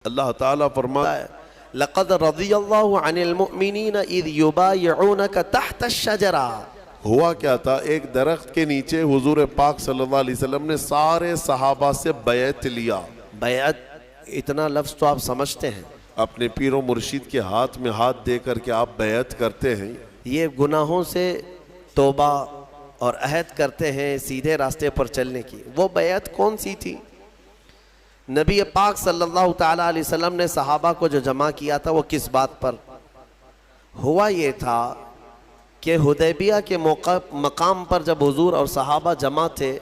اللہ تعالیٰ فرماتا ہے لقد رضی اللہ عن المؤمنین اذ یبایعونک تحت الشجرہ۔ ہوا کیا تھا، ایک درخت کے نیچے حضور پاک صلی اللہ علیہ وسلم نے سارے صحابہ سے بیعت لیا۔ بیعت اتنا لفظ تو آپ سمجھتے ہیں، اپنے پیر و مرشد کے ہاتھ میں ہاتھ دے کر کے آپ بیعت کرتے ہیں۔ یہ گناہوں سے توبہ اور عہد کرتے ہیں سیدھے راستے پر چلنے کی۔ وہ بیعت کون سی تھی؟ نبی پاک صلی اللہ تعالیٰ علیہ وسلم نے صحابہ کو جو جمع کیا تھا وہ کس بات پر ہوا؟ یہ تھا کہ حدیبیہ کے مقام پر جب حضور اور صحابہ جمع تھے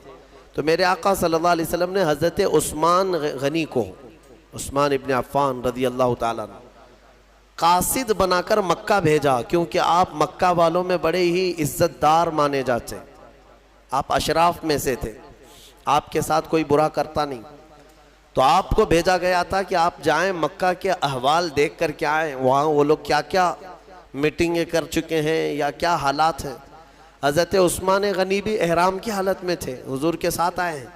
تو میرے آقا صلی اللہ علیہ وسلم نے حضرت عثمان غنی کو، عثمان ابن عفان رضی اللہ تعالیٰ عنہ، قاصد بنا کر مکہ بھیجا، کیونکہ آپ مکہ والوں میں بڑے ہی عزت دار مانے جاتے، آپ اشراف میں سے تھے، آپ کے ساتھ کوئی برا کرتا نہیں، تو آپ کو بھیجا گیا تھا کہ آپ جائیں مکہ کے احوال دیکھ کر کے آئیں، وہاں وہ لوگ کیا کیا میٹنگیں کر چکے ہیں یا کیا حالات ہیں۔ حضرت عثمان غنی بھی احرام کی حالت میں تھے، حضور کے ساتھ آئے ہیں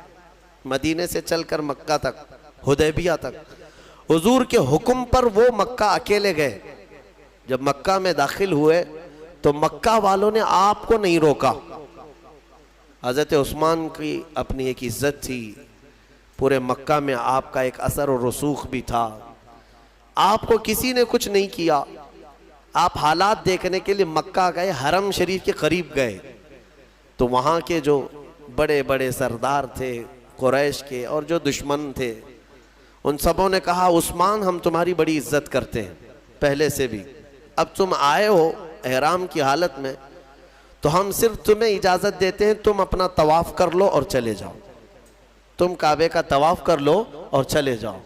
مدینے سے چل کر مکہ تک، حدیبیہ تک۔ حضور کے حکم پر وہ مکہ اکیلے گئے۔ جب مکہ میں داخل ہوئے تو مکہ والوں نے آپ کو نہیں روکا۔ حضرت عثمان کی اپنی ایک عزت تھی، پورے مکہ میں آپ کا ایک اثر و رسوخ بھی تھا، آپ کو کسی نے کچھ نہیں کیا۔ آپ حالات دیکھنے کے لیے مکہ گئے، حرم شریف کے قریب گئے تو وہاں کے جو بڑے بڑے سردار تھے قریش کے اور جو دشمن تھے، ان سبوں نے کہا عثمان ہم تمہاری بڑی عزت کرتے ہیں پہلے سے بھی، اب تم آئے ہو احرام کی حالت میں تو ہم صرف تمہیں اجازت دیتے ہیں تم اپنا طواف کر لو اور چلے جاؤ، تم کعبے کا طواف کر لو اور چلے جاؤ۔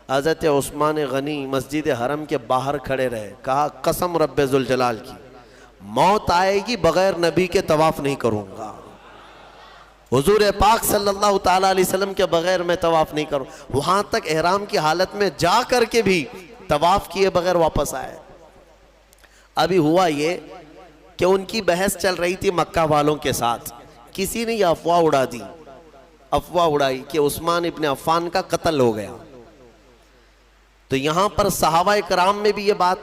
حضرت عثمان غنی مسجد حرم کے باہر کھڑے رہے، کہا قسم رب ذوالجلال کی موت آئے گی بغیر نبی کے طواف نہیں کروں گا، حضور پاک صلی اللہ تعالیٰ علیہ وسلم کے بغیر میں طواف نہیں کروں۔ وہاں تک احرام کی حالت میں جا کر کے بھی طواف کیے بغیر واپس آئے۔ ابھی ہوا یہ کہ ان کی بحث چل رہی تھی مکہ والوں کے ساتھ، کسی نے یہ افواہ اڑا دی، افواہ اڑائی کہ عثمان ابن عفان کا قتل ہو گیا۔ تو یہاں پر صحابہ کرام میں بھی یہ بات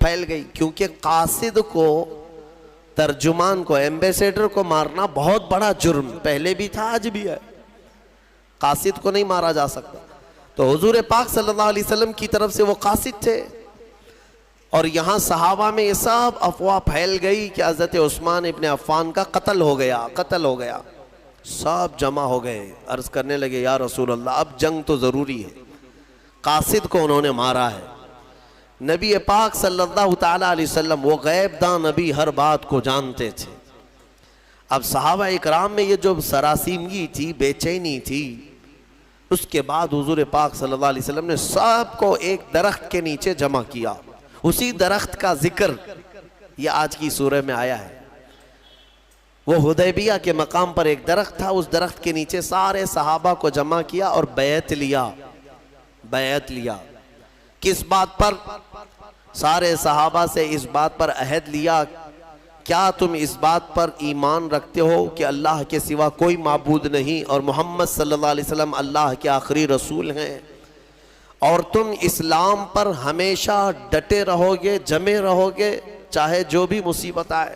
پھیل گئی، کیونکہ قاصد کو، ترجمان کو، ایمبیسیڈر کو مارنا بہت بڑا جرم، پہلے بھی تھا آج بھی ہے، قاصد کو نہیں مارا جا سکتا۔ تو حضور پاک صلی اللہ علیہ وسلم کی طرف سے وہ قاصد تھے، اور یہاں صحابہ میں یہ سب افواہ پھیل گئی کہ حضرت عثمان ابن عفان کا قتل ہو گیا، قتل ہو گیا۔ سب جمع ہو گئے، عرض کرنے لگے یا رسول اللہ اب جنگ تو ضروری ہے، قاصد کو انہوں نے مارا ہے۔ نبی پاک صلی اللہ تعالیٰ علیہ وسلم وہ غیب داں نبی ہر بات کو جانتے تھے۔ اب صحابہ اکرام میں یہ جو سراسیمگی تھی، بے چینی تھی، اس کے بعد حضور پاک صلی اللہ علیہ وسلم نے سب کو ایک درخت کے نیچے جمع کیا۔ اسی درخت کا ذکر یہ آج کی سورہ میں آیا ہے۔ وہ حدیبیہ کے مقام پر ایک درخت تھا، اس درخت کے نیچے سارے صحابہ کو جمع کیا اور بیعت لیا۔ بیعت لیا کس بات پر؟ سارے صحابہ سے اس بات پر عہد لیا، کیا تم اس بات پر ایمان رکھتے ہو کہ اللہ کے سوا کوئی معبود نہیں اور محمد صلی اللہ علیہ وسلم اللہ کے آخری رسول ہیں، اور تم اسلام پر ہمیشہ ڈٹے رہو گے، جمے رہو گے، چاہے جو بھی مصیبت آئے۔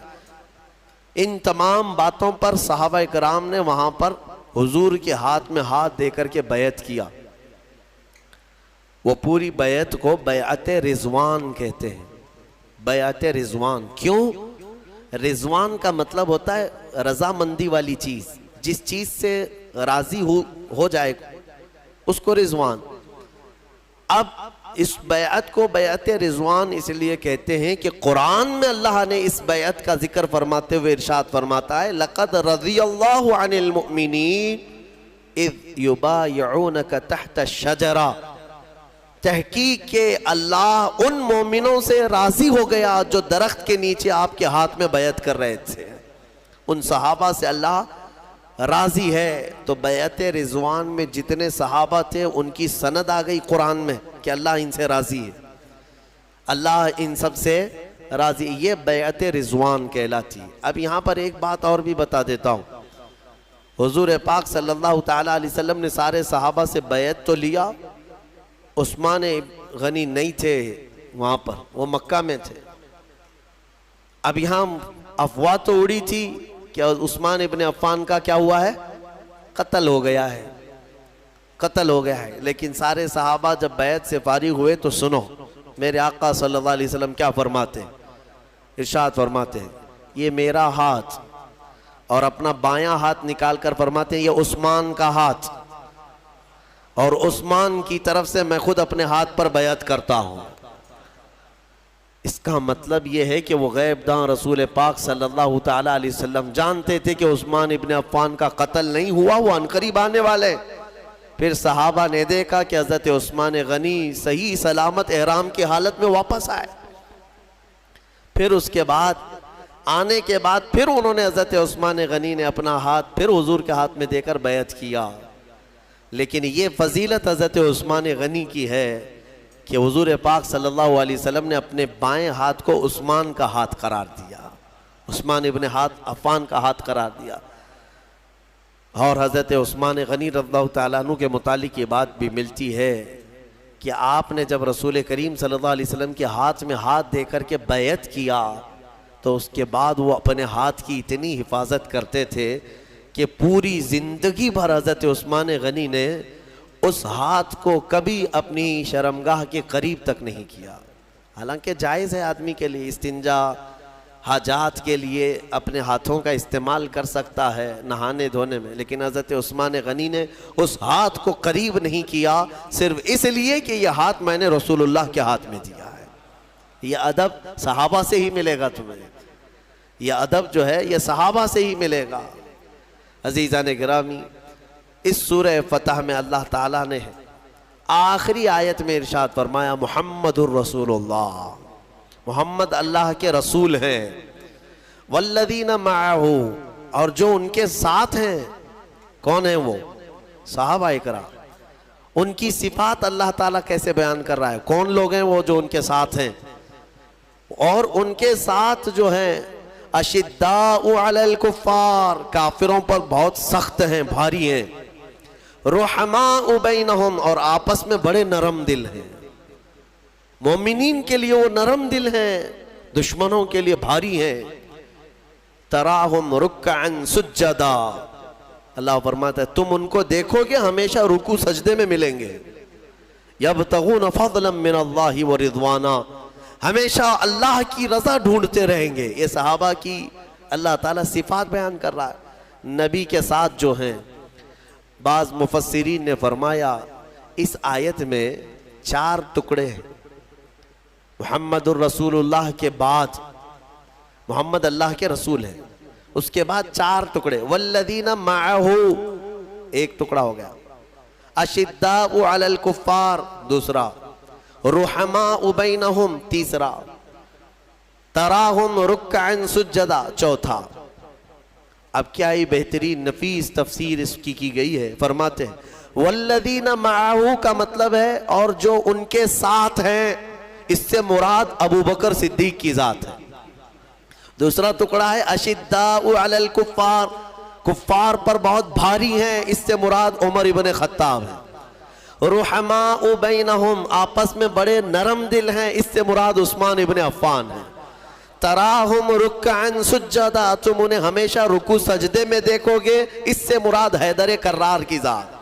ان تمام باتوں پر صحابہ کرام نے وہاں پر حضور کے ہاتھ میں ہاتھ دے کر کے بیعت کیا۔ وہ پوری بیعت کو بیعت رضوان کہتے ہیں، بیعت رضوان۔ کیوں؟ رضوان کا مطلب ہوتا ہے رضامندی والی چیز، جس چیز سے راضی ہو جائے اس کو رضوان۔ اب اس بیعت کو بیعت رضوان اس لیے کہتے ہیں کہ قرآن میں اللہ نے اس بیعت کا ذکر فرماتے ہوئے ارشاد فرماتا ہے لَقَدْ رَضِيَ اللَّهُ عَنِ الْمُؤْمِنِينَ اِذْ يُبَایِعُونَكَ تَحْتَ الشَّجَرَةِ، تحقیق کہ اللہ ان مومنوں سے راضی ہو گیا جو درخت کے نیچے آپ کے ہاتھ میں بیعت کر رہے تھے، ان صحابہ سے اللہ راضی ہے۔ تو بیعت رضوان میں جتنے صحابہ تھے ان کی سند آ گئی قرآن میں کہ اللہ ان سے راضی ہے، اللہ ان سب سے راضی، یہ بیعت رضوان کہلاتی۔ اب یہاں پر ایک بات اور بھی بتا دیتا ہوں، حضور پاک صلی اللہ تعالیٰ علیہ وسلم نے سارے صحابہ سے بیعت تو لیا، عثمان غنی نہیں تھے وہاں پر، وہ مکہ میں تھے۔ اب یہاں افواہ تو اڑی تھی کہ عثمان ابن عفان کا کیا ہوا ہے، قتل ہو گیا ہے، قتل ہو گیا ہے۔ لیکن سارے صحابہ جب بیعت سے فارغ ہوئے تو سنو میرے آقا صلی اللہ علیہ وسلم کیا فرماتے ہیں، ارشاد فرماتے ہیں یہ میرا ہاتھ، اور اپنا بایاں ہاتھ نکال کر فرماتے ہیں یہ عثمان کا ہاتھ، اور عثمان کی طرف سے میں خود اپنے ہاتھ پر بیعت کرتا ہوں۔ اس کا مطلب یہ ہے کہ وہ غیب داں رسول پاک صلی اللہ تعالیٰ علیہ وسلم جانتے تھے کہ عثمان ابن عفان کا قتل نہیں ہوا، وہ عنقریب آنے والے۔ پھر صحابہ نے دیکھا کہ حضرت عثمان غنی صحیح سلامت احرام کی حالت میں واپس آئے۔ پھر اس کے بعد آنے کے بعد پھر انہوں نے حضرت عثمان غنی نے اپنا ہاتھ پھر حضور کے ہاتھ میں دے کر بیعت کیا۔ لیکن یہ فضیلت حضرت عثمان غنی کی ہے کہ حضور پاک صلی اللہ علیہ وسلم نے اپنے بائیں ہاتھ کو عثمان کا ہاتھ قرار دیا، عثمان ابن عفان کا ہاتھ قرار دیا۔ اور حضرت عثمان غنی رضی اللہ تعالیٰ عنہ کے متعلق یہ بات بھی ملتی ہے کہ آپ نے جب رسول کریم صلی اللہ علیہ وسلم کے ہاتھ میں ہاتھ دے کر کے بیعت کیا تو اس کے بعد وہ اپنے ہاتھ کی اتنی حفاظت کرتے تھے کہ پوری زندگی بھر حضرت عثمان غنی نے اس ہاتھ کو کبھی اپنی شرمگاہ کے قریب تک نہیں کیا۔ حالانکہ جائز ہے آدمی کے لیے استنجا حاجات کے لیے اپنے ہاتھوں کا استعمال کر سکتا ہے نہانے دھونے میں، لیکن حضرت عثمان غنی نے اس ہاتھ کو قریب نہیں کیا، صرف اس لیے کہ یہ ہاتھ میں نے رسول اللہ کے ہاتھ میں دیا ہے۔ یہ ادب صحابہ سے ہی ملے گا تمہیں، یہ ادب جو ہے یہ صحابہ سے ہی ملے گا۔ عزیزان گرامی، اس سورہ فتح میں اللہ تعالیٰ نے آخری آیت میں ارشاد فرمایا محمد الرسول اللہ، محمد اللہ کے رسول ہیں، والذین معہ، اور جو ان کے ساتھ ہیں۔ کون ہیں وہ؟ صحابہ اکرام۔ ان کی صفات اللہ تعالیٰ کیسے بیان کر رہا ہے، کون لوگ ہیں وہ جو ان کے ساتھ ہیں؟ اور ان کے ساتھ جو ہیں اشداء علی الکفار، کافروں پر بہت سخت ہیں، بھاری ہیں، رحماء بینہم، اور آپس میں بڑے نرم دل ہیں۔ مومنین کے لیے وہ نرم دل ہیں، دشمنوں کے لیے بھاری ہیں۔ تراہم رکعا سجدا، اللہ فرماتا ہے تم ان کو دیکھو گے ہمیشہ رکوع سجدے میں ملیں گے۔ یبتغون فضلا من اللہ ورضوانا، ہمیشہ اللہ کی رضا ڈھونڈتے رہیں گے۔ یہ صحابہ کی اللہ تعالیٰ صفات بیان کر رہا ہے۔ نبی کے ساتھ جو ہیں، بعض مفسرین نے فرمایا اس آیت میں 4 ٹکڑے ہیں۔ محمد الرسول اللہ کے بعد محمد اللہ کے رسول ہیں، اس کے بعد 4 ٹکڑے، والذین معہ ایک ٹکڑا ہو گیا، اشداء علی الکفار دوسرا، رحماء بینہم تیسرا، تراہم رکعا سجدا چوتھا۔ اب کیا ہی بہترین نفیس تفسیر اس کی گئی ہے، فرماتے ہیں والذین معہ کا مطلب ہے اور جو ان کے ساتھ ہیں، اس سے مراد ابو بکر صدیق کی ذات ہے۔ دوسرا ٹکڑا ہے اشداء علی الکفار، کفار پر بہت بھاری ہیں، اس سے مراد عمر ابن خطاب ہے۔ رحماء بینہم، آپس میں بڑے نرم دل ہیں، اس سے مراد عثمان ابن عفان ہے۔ تراہم رکعا سجدا، تم انہیں ہمیشہ رکوع سجدے میں دیکھو گے، اس سے مراد حیدر کرار کی ذات۔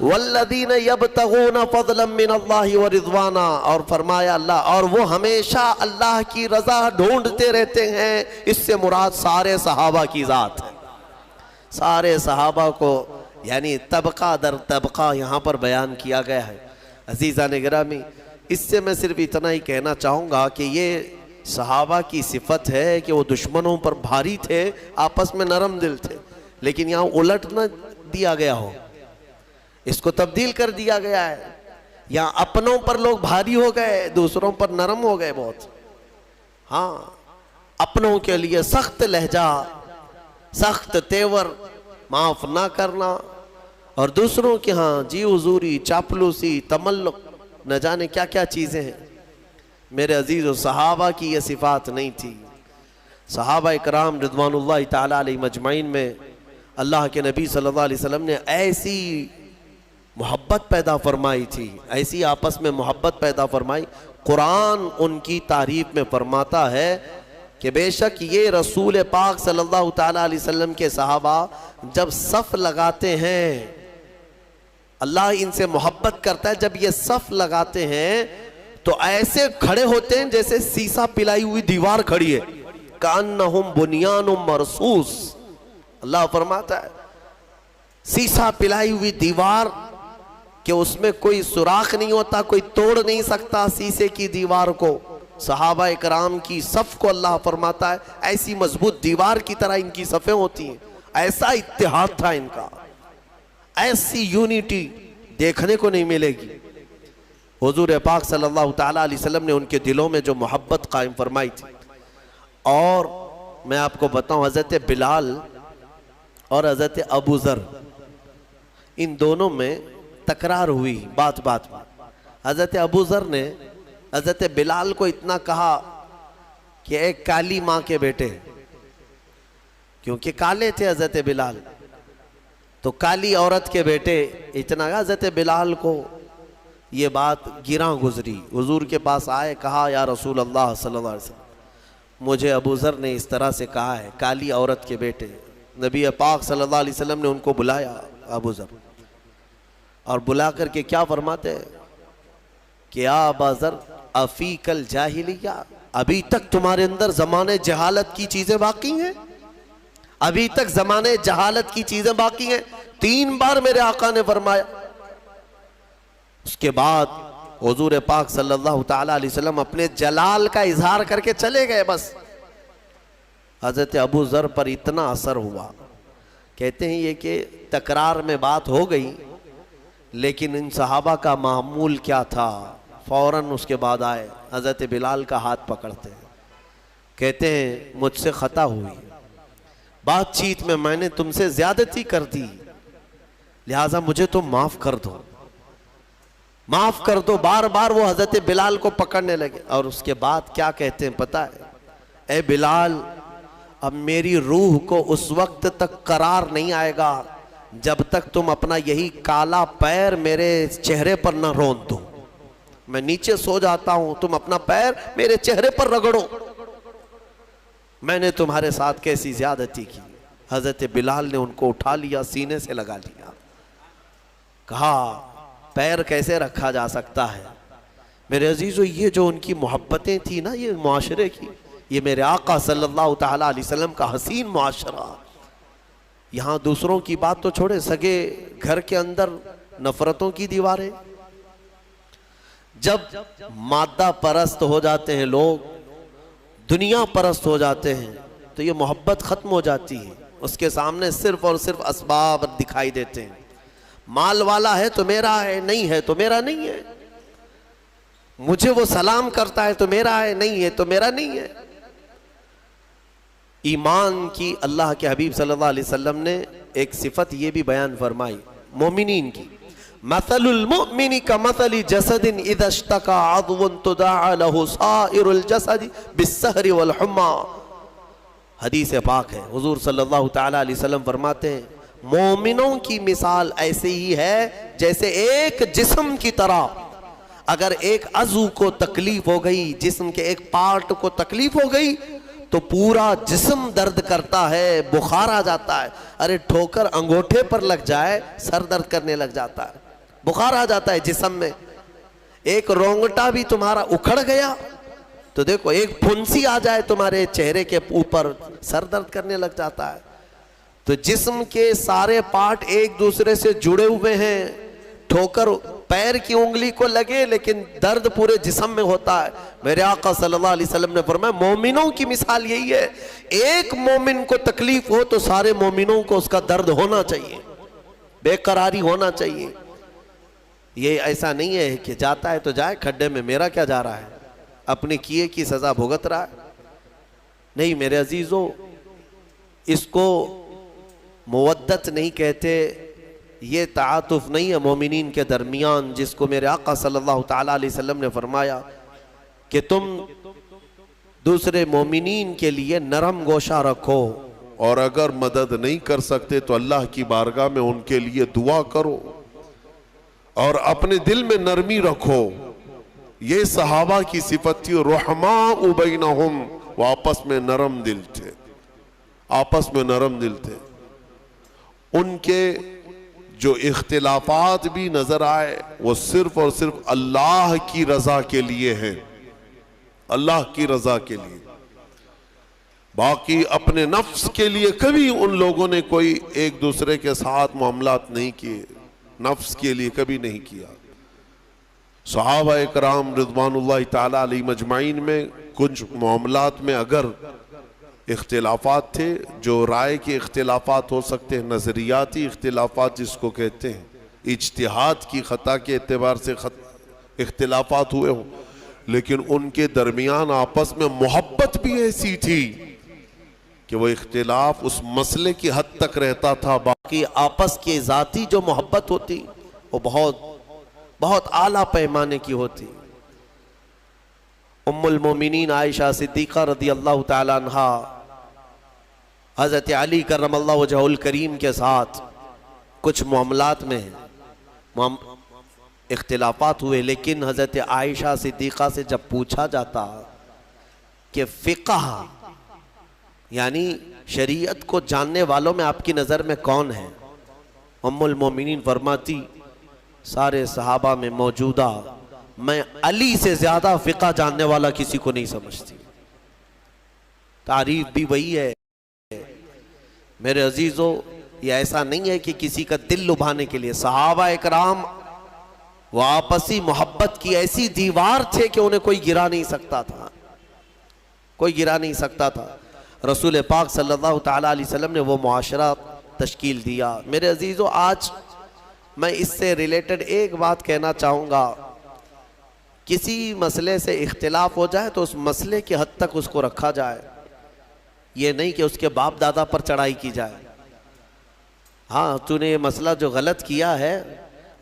والذین یبتغون فضلا من اللہ ورضوانا، اور فرمایا اللہ، اور وہ ہمیشہ اللہ کی رضا ڈھونڈتے رہتے ہیں، اس سے مراد سارے صحابہ کی ذات ہے۔ سارے صحابہ کو یعنی طبقہ در طبقہ یہاں پر بیان کیا گیا ہے۔ عزیزان گرامی، اس سے میں صرف اتنا ہی کہنا چاہوں گا کہ یہ صحابہ کی صفت ہے کہ وہ دشمنوں پر بھاری تھے، آپس میں نرم دل تھے، لیکن یہاں الٹ نہ دیا گیا ہو، اس کو تبدیل کر دیا گیا ہے۔ یہاں اپنوں پر لوگ بھاری ہو گئے، دوسروں پر نرم ہو گئے بہت۔ ہاں، اپنوں کے لیے سخت لہجہ، سخت تیور، معاف نہ کرنا، اور دوسروں کے ہاں جی حضوری، چاپلوسی، تملق، نہ جانے کیا کیا چیزیں ہیں۔ میرے عزیز و صحابہ کی یہ صفات نہیں تھی۔ صحابہ اکرام رضوان اللہ تعالیٰ علیہ مجمعین میں اللہ کے نبی صلی اللہ علیہ وسلم نے ایسی محبت پیدا فرمائی تھی، ایسی آپس میں محبت پیدا فرمائی۔ قرآن ان کی تعریف میں فرماتا ہے کہ بے شک یہ رسول پاک صلی اللہ تعالیٰ علیہ وسلم کے صحابہ جب صف لگاتے ہیں، اللہ ان سے محبت کرتا ہے، جب یہ صف لگاتے ہیں تو ایسے کھڑے ہوتے ہیں جیسے سیسا پلائی ہوئی دیوار کھڑی ہے، کأنہم بنیان مرصوص۔ اللہ فرماتا ہے سیسا پلائی ہوئی دیوار کہ اس میں کوئی سوراخ نہیں ہوتا، کوئی توڑ نہیں سکتا سیسے کی دیوار کو۔ صحابہ اکرام کی صف کو اللہ فرماتا ہے ایسی مضبوط دیوار کی طرح ان کی صفیں ہوتی ہیں، ایسا اتحاد تھا ان کا، ایسی یونیٹی دیکھنے کو نہیں ملے گی۔ حضور پاک صلی اللہ تعالیٰ علیہ وسلم نے ان کے دلوں میں جو محبت قائم فرمائی تھی۔ اور میں آپ کو بتاؤں، حضرت بلال اور حضرت ابو ذر، ان دونوں میں تکرار ہوئی بات بات میں۔ حضرت ابو ذر نے حضرت بلال کو اتنا کہا کہ ایک کالی ماں کے بیٹے، کیونکہ کالے تھے حضرت بلال، تو کالی عورت کے بیٹے، اتنا کہا۔ حضرت بلال کو یہ بات گراں گزری، حضور کے پاس آئے، کہا یا رسول اللہ صلی اللہ علیہ وسلم، مجھے ابو ذر نے اس طرح سے کہا ہے، کالی عورت کے بیٹے۔ نبی پاک صلی اللہ علیہ وسلم نے ان کو بلایا، ابو ذر، اور بلا کر کے کیا فرماتے ہیں کہ یا ابا ذر افیک الجاہلیہ، ابھی تک تمہارے اندر زمانے جہالت کی چیزیں باقی ہیں، ابھی تک زمانے جہالت کی چیزیں باقی ہیں۔ 3 بار میرے آقا نے فرمایا۔ اس کے بعد حضور پاک صلی اللہ تعالیٰ علیہ وسلم اپنے جلال کا اظہار کر کے چلے گئے۔ بس حضرت ابو ذر پر اتنا اثر ہوا، کہتے ہیں یہ کہ تکرار میں بات ہو گئی، لیکن ان صحابہ کا معمول کیا تھا، فوراً اس کے بعد آئے، حضرت بلال کا ہاتھ پکڑتے ہیں، کہتے ہیں مجھ سے خطا ہوئی، بات چیت میں نے تم سے زیادتی کر دی، لہٰذا مجھے تو معاف کر دو، معاف کر دو۔ بار بار وہ حضرت بلال کو پکڑنے لگے، اور اس کے بعد کیا کہتے ہیں پتہ ہے، اے بلال، اب میری روح کو اس وقت تک قرار نہیں آئے گا جب تک تم اپنا یہی کالا پیر میرے چہرے پر نہ روند دو۔ میں نیچے سو جاتا ہوں، تم اپنا پیر میرے چہرے پر رگڑو، میں نے تمہارے ساتھ کیسی زیادتی کی۔ حضرت بلال نے ان کو اٹھا لیا، سینے سے لگا لیا، کہا پیر کیسے رکھا جا سکتا ہے؟ میرے عزیزو، یہ جو ان کی محبتیں تھی نا، یہ معاشرے کی، یہ میرے آقا صلی اللہ تعالیٰ علیہ وسلم کا حسین معاشرہ۔ یہاں دوسروں کی بات تو چھوڑے، سگے گھر کے اندر نفرتوں کی دیواریں۔ جب مادہ پرست ہو جاتے ہیں لوگ، دنیا پرست ہو جاتے ہیں، تو یہ محبت ختم ہو جاتی ہے، اس کے سامنے صرف اور صرف اسباب دکھائی دیتے ہیں۔ مال والا ہے تو میرا ہے، نہیں ہے تو میرا نہیں ہے، مجھے وہ سلام کرتا ہے تو میرا ہے، نہیں ہے تو میرا نہیں ہے۔ ایمان کی اللہ کے حبیب صلی اللہ علیہ وسلم نے ایک صفت یہ بھی بیان فرمائی مومنین کی، مثل المؤمن کمثل جسد اذا اشتکى عضو تداعى له سائر الجسد بالسہر والحمى۔ حدیث پاک ہے، حضور صلی اللہ تعالیٰ علیہ وسلم فرماتے ہیں مومنوں کی مثال ایسے ہی ہے جیسے ایک جسم کی طرح، اگر ایک عضو کو تکلیف ہو گئی، جسم کے ایک پارٹ کو تکلیف ہو گئی تو پورا جسم درد کرتا ہے، بخار آ جاتا ہے۔ ارے ٹھوکر انگوٹھے پر لگ جائے سر درد کرنے لگ جاتا ہے، بخار آ جاتا ہے جسم میں۔ ایک رونگٹا بھی تمہارا اکھڑ گیا تو دیکھو، ایک پھنسی آ جائے تمہارے چہرے کے اوپر، سر درد کرنے لگ جاتا ہے۔ تو جسم کے سارے پارٹ ایک دوسرے سے جڑے ہوئے ہیں، ٹھوکر پیر کی انگلی کو لگے لیکن درد پورے جسم میں ہوتا ہے۔ میرے آقا صلی اللہ علیہ وسلم نے فرمایا مومنوں کی مثال یہی ہے، ایک مومن کو تکلیف ہو تو سارے مومنوں کو اس کا درد ہونا چاہیے، بے قراری ہونا چاہیے۔ یہ ایسا نہیں ہے کہ جاتا ہے تو جائے کھڈے میں، میرا کیا جا رہا ہے، اپنے کیے کی سزا بھگت رہا ہے۔ نہیں میرے عزیزو، اس کو مودت نہیں کہتے، یہ تعاطف نہیں ہے مومنین کے درمیان، جس کو میرے آقا صلی اللہ تعالیٰ علیہ وسلم نے فرمایا کہ تم دوسرے مومنین کے لیے نرم گوشہ رکھو، اور اگر مدد نہیں کر سکتے تو اللہ کی بارگاہ میں ان کے لیے دعا کرو۔ اور اپنے دل میں نرمی رکھو. یہ صحابہ کی صفت تھی. رحماء بینہم، وہ آپس میں نرم دل تھے، آپس میں نرم دل تھے. ان کے جو اختلافات بھی نظر آئے وہ صرف اور صرف اللہ کی رضا کے لیے ہیں، اللہ کی رضا کے لیے. باقی اپنے نفس کے لیے کبھی ان لوگوں نے کوئی ایک دوسرے کے ساتھ معاملات نہیں کیے، نفس کے لیے کبھی نہیں کیا. صحابہ اکرام رضوان اللہ تعالی علیہ مجمعین میں کچھ معاملات میں اگر اختلافات تھے، جو رائے کے اختلافات ہو سکتے ہیں، نظریاتی اختلافات جس کو کہتے ہیں، اجتہاد کی خطا کے اعتبار سے اختلافات ہوئے ہوں، لیکن ان کے درمیان آپس میں محبت بھی ایسی تھی کہ وہ اختلاف اس مسئلے کی حد تک رہتا تھا. کہ آپس کی ذاتی جو محبت ہوتی وہ بہت اعلیٰ پیمانے کی ہوتی. ام المومنین عائشہ صدیقہ رضی اللہ تعالی عنہ حضرت علی کرم اللہ وجہہ الکریم کے ساتھ کچھ معاملات میں اختلافات ہوئے، لیکن حضرت عائشہ صدیقہ سے جب پوچھا جاتا کہ فقہ یعنی شریعت کو جاننے والوں میں آپ کی نظر میں کون ہے، ام المومنین فرماتی سارے صحابہ میں موجودہ میں علی سے زیادہ فقہ جاننے والا کسی کو نہیں سمجھتی. تعریف بھی وہی ہے. میرے عزیزو، یہ ایسا نہیں ہے کہ کسی کا دل لبھانے کے لیے. صحابہ اکرام وہ آپسی محبت کی ایسی دیوار تھے کہ انہیں کوئی گرا نہیں سکتا تھا، کوئی گرا نہیں سکتا تھا. رسول پاک صلی اللہ تعالیٰ علیہ وسلم نے وہ معاشرہ تشکیل دیا. میرے عزیزو، آج میں اس سے ریلیٹڈ ایک بات کہنا چاہوں گا. کسی مسئلے سے اختلاف ہو جائے تو اس مسئلے کی حد تک اس کو رکھا جائے، یہ نہیں کہ اس کے باپ دادا پر چڑھائی کی جائے. ہاں تو نے یہ مسئلہ جو غلط کیا ہے،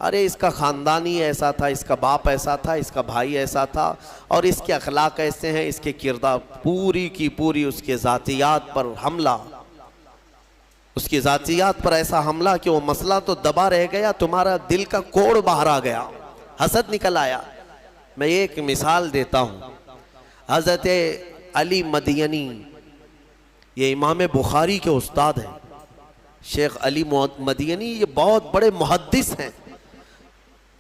ارے اس کا خاندانی ایسا تھا، اس کا باپ ایسا تھا، اس کا بھائی ایسا تھا، اور اس کے اخلاق ایسے ہیں، اس کے کردار، پوری کی پوری اس کے ذاتیات پر حملہ، اس کی ذاتیات پر ایسا حملہ کہ وہ مسئلہ تو دبا رہ گیا، تمہارا دل کا کوڑ باہر آ گیا، حسد نکل آیا. میں ایک مثال دیتا ہوں. حضرت علی مدینی، یہ امام بخاری کے استاد ہیں، شیخ علی مدینی، یہ بہت بڑے محدث ہیں.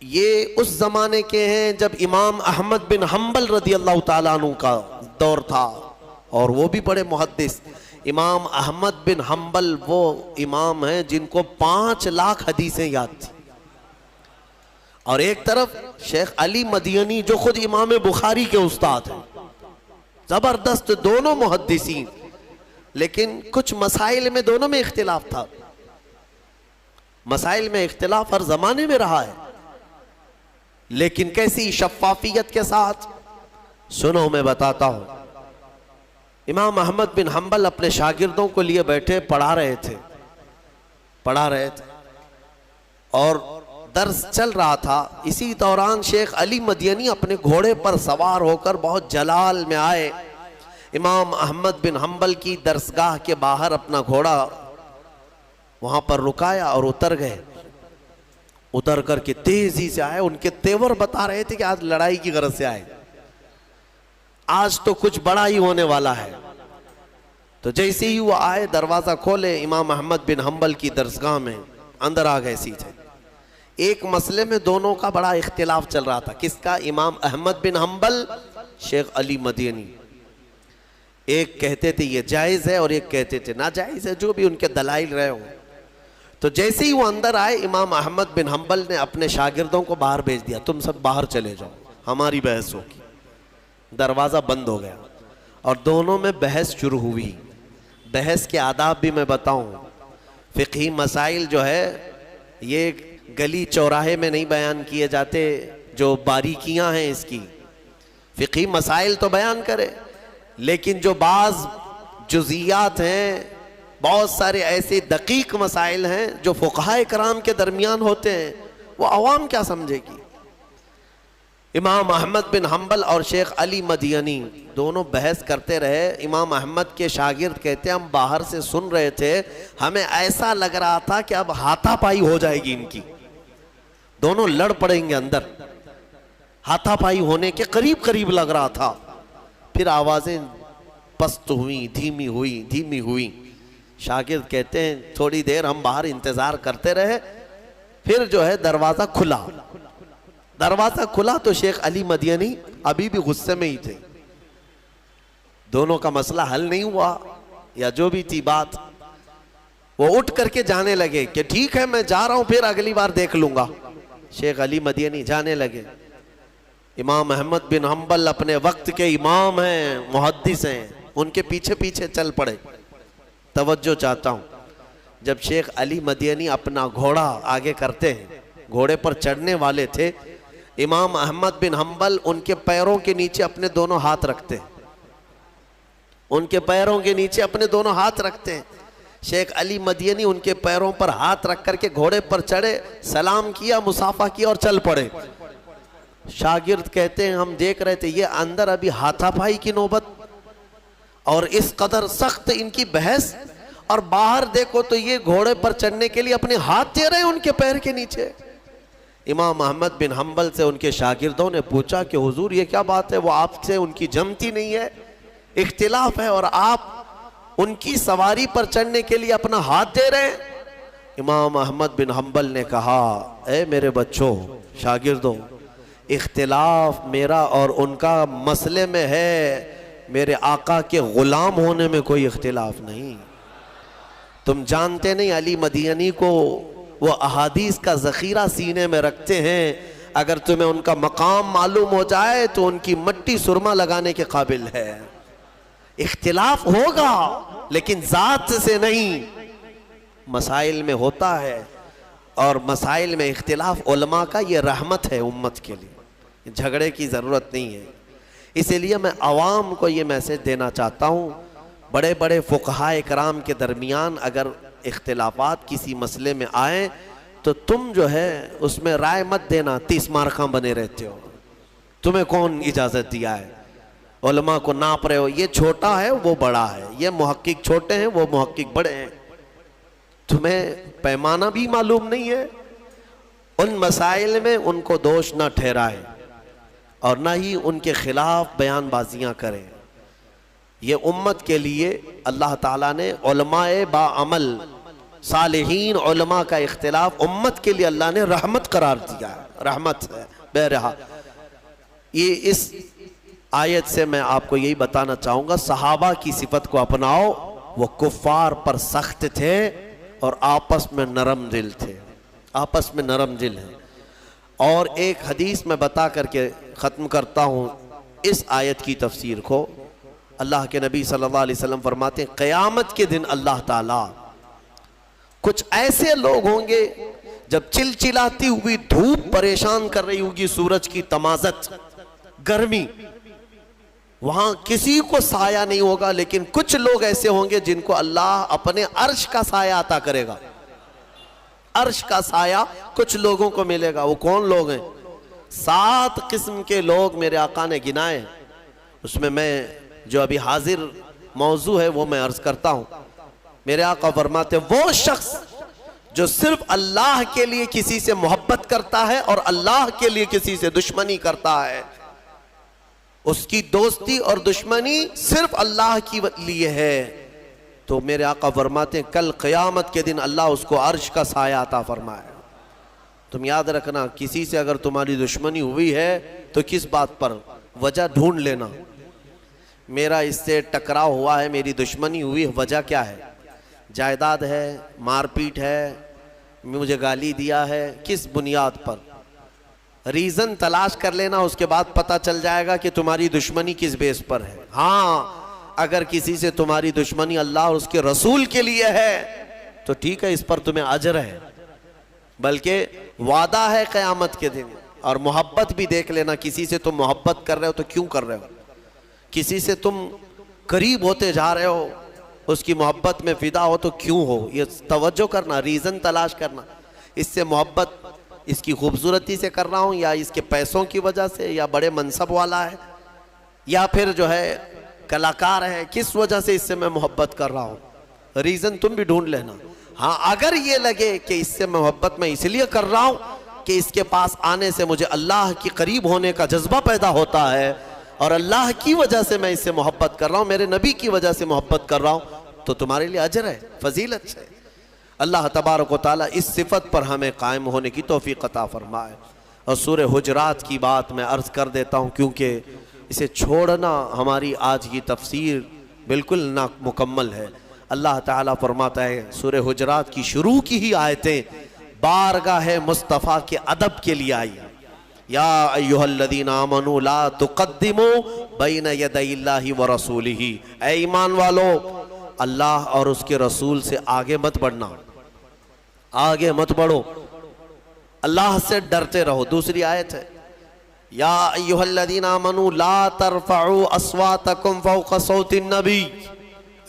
یہ اس زمانے کے ہیں جب امام احمد بن حنبل رضی اللہ تعالیٰ عنہ کا دور تھا، اور وہ بھی بڑے محدث. امام احمد بن حنبل وہ امام ہیں جن کو 5 لاکھ حدیثیں یاد تھی، اور ایک طرف شیخ علی مدینی جو خود امام بخاری کے استاد ہیں. زبردست دونوں محدثین، لیکن کچھ مسائل میں دونوں میں اختلاف تھا. مسائل میں اختلاف ہر زمانے میں رہا ہے، لیکن کیسی شفافیت کے ساتھ. سنو میں بتاتا ہوں. امام احمد بن حنبل اپنے شاگردوں کو لیے بیٹھے پڑھا رہے تھے، اور درس چل رہا تھا. اسی دوران شیخ علی مدینی اپنے گھوڑے پر سوار ہو کر بہت جلال میں آئے. امام احمد بن حنبل کی درسگاہ کے باہر اپنا گھوڑا وہاں پر رکایا اور اتر گئے. اتر کر کے تیزی سے آئے. ان کے تیور بتا رہے تھے کہ آج لڑائی کی غرض سے آئے، آج تو کچھ بڑا ہی ہونے والا ہے. تو جیسے ہی وہ آئے، دروازہ کھولے، امام احمد بن حنبل کی درسگاہ میں اندر آ گئے سیدھے. ایک مسئلے میں دونوں کا بڑا اختلاف چل رہا تھا. کس کا؟ امام احمد بن حنبل، شیخ علی مدینی. ایک کہتے تھے یہ جائز ہے اور ایک کہتے تھے ناجائز ہے، جو بھی ان کے دلائل رہے ہوں. تو جیسے ہی وہ اندر آئے، امام احمد بن حنبل نے اپنے شاگردوں کو باہر بھیج دیا، تم سب باہر چلے جاؤ، ہماری بحث ہوگی. دروازہ بند ہو گیا اور دونوں میں بحث شروع ہوئی. بحث کے آداب بھی میں بتاؤں. فقہی مسائل جو ہے یہ گلی چوراہے میں نہیں بیان کیے جاتے، جو باریکیاں ہیں اس کی. فقہی مسائل تو بیان کرے، لیکن جو بعض جزئیات ہیں، بہت سارے ایسے دقیق مسائل ہیں جو فقہاء کرام کے درمیان ہوتے ہیں، وہ عوام کیا سمجھے گی. امام احمد بن حنبل اور شیخ علی مدینی دونوں بحث کرتے رہے. امام احمد کے شاگرد کہتے ہیں ہم باہر سے سن رہے تھے، ہمیں ایسا لگ رہا تھا کہ اب ہاتھا پائی ہو جائے گی ان کی. دونوں لڑ پڑیں گے اندر. ہاتھا پائی ہونے کے قریب قریب لگ رہا تھا. پھر آوازیں پست ہوئی، دھیمی ہوئی، دھیمی ہوئی. شاگرد کہتے ہیں تھوڑی دیر ہم باہر انتظار کرتے رہے. پھر جو ہے دروازہ کھلا. دروازہ کھلا تو شیخ علی مدینی ابھی بھی غصے میں ہی تھے. دونوں کا مسئلہ حل نہیں ہوا یا جو بھی تھی بات. وہ اٹھ کر کے جانے لگے کہ ٹھیک ہے میں جا رہا ہوں، پھر اگلی بار دیکھ لوں گا. شیخ علی مدینی جانے لگے. امام احمد بن حنبل اپنے وقت کے امام ہیں، محدث ہیں، ان کے پیچھے پیچھے چل پڑے. توجہ چاہتا ہوں، جب شیخ علی مدینی اپنا گھوڑا آگے کرتے ہیں، گھوڑے پر چڑھنے والے تھے، امام احمد بن حنبل ان کے پیروں کے نیچے اپنے دونوں ہاتھ رکھتے ہیں. ان کے پیروں کے نیچے اپنے دونوں ہاتھ رکھتے ہیں. شیخ علی مدینی ان کے پیروں پر ہاتھ رکھ کر کے گھوڑے پر چڑھے، سلام کیا، مصافحہ کیا اور چل پڑے. شاگرد کہتے ہیں ہم دیکھ رہے تھے یہ اندر ابھی ہاتھا پائی کی نوبت اور اس قدر سخت ان کی بحث، اور باہر دیکھو تو یہ گھوڑے پر چڑھنے کے لیے اپنے ہاتھ دے رہے ہیں ان کے پیر کے نیچے. امام احمد بن حنبل سے ان کے شاگردوں نے پوچھا کہ حضور یہ کیا بات ہے؟ وہ آپ سے ان کی جمتی نہیں ہے، اختلاف ہے، اور آپ ان کی سواری پر چڑھنے کے لیے اپنا ہاتھ دے رہے ہیں. امام احمد بن حنبل نے کہا اے میرے بچوں، شاگردوں، اختلاف میرا اور ان کا مسئلے میں ہے، میرے آقا کے غلام ہونے میں کوئی اختلاف نہیں. تم جانتے نہیں علی مدینی کو وہ احادیث کا ذخیرہ سینے میں رکھتے ہیں، اگر تمہیں ان کا مقام معلوم ہو جائے تو ان کی مٹی سرما لگانے کے قابل ہے. اختلاف ہوگا لیکن ذات سے نہیں، مسائل میں ہوتا ہے، اور مسائل میں اختلاف علماء کا یہ رحمت ہے امت کے لیے، جھگڑے کی ضرورت نہیں ہے. اسی لیے میں عوام کو یہ میسج دینا چاہتا ہوں، بڑے بڑے فقہائے کرام کے درمیان اگر اختلافات کسی مسئلے میں آئیں تو تم جو ہے اس میں رائے مت دینا، 30 مارکاں بنے رہتے ہو. تمہیں کون اجازت دیا ہے؟ علماء کو ناپ رہے ہو، یہ چھوٹا ہے وہ بڑا ہے، یہ محقق چھوٹے ہیں وہ محقق بڑے ہیں. تمہیں پیمانہ بھی معلوم نہیں ہے. ان مسائل میں ان کو دوش نہ ٹھہرائے اور نہ ہی ان کے خلاف بیان بازیاں کریں. یہ امت کے لیے اللہ تعالیٰ نے علماء باعمل صالحین علماء کا اختلاف امت کے لیے اللہ نے رحمت قرار دیا ہے، رحمت ہے. بہرحال یہ اس آیت سے میں آپ کو یہی بتانا چاہوں گا، صحابہ کی صفت کو اپناؤ. وہ کفار پر سخت تھے اور آپس میں نرم دل تھے، آپس میں نرم دل ہیں. اور ایک حدیث میں بتا کر کے ختم کرتا ہوں اس آیت کی تفسیر کو. اللہ کے نبی صلی اللہ علیہ وسلم فرماتے ہیں قیامت کے دن اللہ تعالیٰ کچھ ایسے لوگ ہوں گے جب چلچلاتی ہوئی دھوپ پریشان کر رہی ہوگی، سورج کی تمازت، گرمی، وہاں کسی کو سایہ نہیں ہوگا، لیکن کچھ لوگ ایسے ہوں گے جن کو اللہ اپنے عرش کا سایہ عطا کرے گا. عرش کا سایہ کچھ لوگوں کو ملے گا. وہ کون لوگ ہیں؟ 7 قسم کے لوگ میرے آقا نے گنائے. اس میں جو ابھی حاضر موضوع ہے وہ میں عرض کرتا ہوں. میرے آقا فرماتے وہ شخص جو صرف اللہ کے لیے کسی سے محبت کرتا ہے اور اللہ کے لیے کسی سے دشمنی کرتا ہے، اس کی دوستی اور دشمنی صرف اللہ کی لیے ہے، تو میرے آقا فرماتے ہیں کل قیامت کے دن اللہ اس کو عرش کا سایہ عطا فرمائے. تم یاد رکھنا، کسی سے اگر تمہاری دشمنی ہوئی ہے تو کس بات پر؟ وجہ ڈھونڈ لینا. میرا اس سے ٹکراؤ ہوا ہے، میری دشمنی ہوئی، وجہ کیا ہے؟ جائیداد ہے، مار پیٹ ہے، مجھے گالی دیا ہے، کس بنیاد پر؟ ریزن تلاش کر لینا، اس کے بعد پتہ چل جائے گا کہ تمہاری دشمنی کس بیس پر ہے. ہاں اگر کسی سے تمہاری دشمنی اللہ اور اس کے رسول کے لیے ہے تو ٹھیک ہے، اس پر تمہیں اجر ہے، بلکہ وعدہ ہے قیامت کے دن. اور محبت بھی دیکھ لینا، کسی سے تم محبت کر رہے ہو تو کیوں کر رہے ہو؟ کسی سے تم قریب ہوتے جا رہے ہو، اس کی محبت میں فدا ہو تو کیوں ہو؟ یہ توجہ کرنا، ریزن تلاش کرنا. اس سے محبت اس کی خوبصورتی سے کر رہا ہوں، یا اس کے پیسوں کی وجہ سے، یا بڑے منصب والا ہے، یا پھر جو ہے کلاکار ہے، کس وجہ سے اس سے میں محبت کر رہا ہوں؟ ریزن تم بھی ڈھونڈ لینا. ہاں اگر یہ لگے کہ اس سے محبت میں اس لیے کر رہا ہوں کہ اس کے پاس آنے سے مجھے اللہ کی قریب ہونے کا جذبہ پیدا ہوتا ہے اور اللہ کی وجہ سے میں اس سے محبت کر رہا ہوں, میرے نبی کی وجہ سے محبت کر رہا ہوں, تو تمہارے لیے اجر ہے, فضیلت ہے. اللہ تبارک و تعالیٰ اس صفت پر ہمیں قائم ہونے کی توفیق عطا فرمائے. اور سورہ حجرات کی بات میں عرض کر دیتا ہوں, کیونکہ اسے چھوڑنا ہماری آج کی تفسیر بالکل نامکمل ہے. اللہ تعالیٰ فرماتا ہے سورہ حجرات کی شروع کی ہی آیتیں بارگاہ مصطفیٰ کے ادب کے لیے آئی. یا ایہا الذین آمنوا لا تقدموا بین یدی اللہ ورسولہ, اے ایمان والو اللہ اور اس کے رسول سے آگے مت بڑھنا, آگے مت بڑھو, اللہ سے ڈرتے رہو. دوسری آیت ہے یا ایہا الذین آمنوا لا ترفعوا اصواتکم فوق صوت النبی,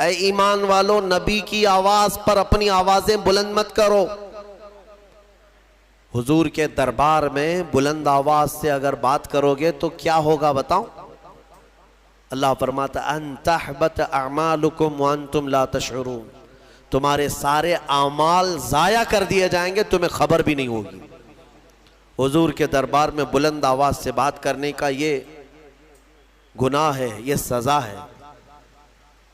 اے ایمان والو نبی کی آواز پر اپنی آوازیں بلند مت کرو. حضور کے دربار میں بلند آواز سے اگر بات کرو گے تو کیا ہوگا بتاؤ؟ اللہ فرماتا ان تحبط اعمالکم وانتم لا تشعرون, تمہارے سارے اعمال ضائع کر دیے جائیں گے, تمہیں خبر بھی نہیں ہوگی. حضور کے دربار میں بلند آواز سے بات کرنے کا یہ گناہ ہے, یہ سزا ہے.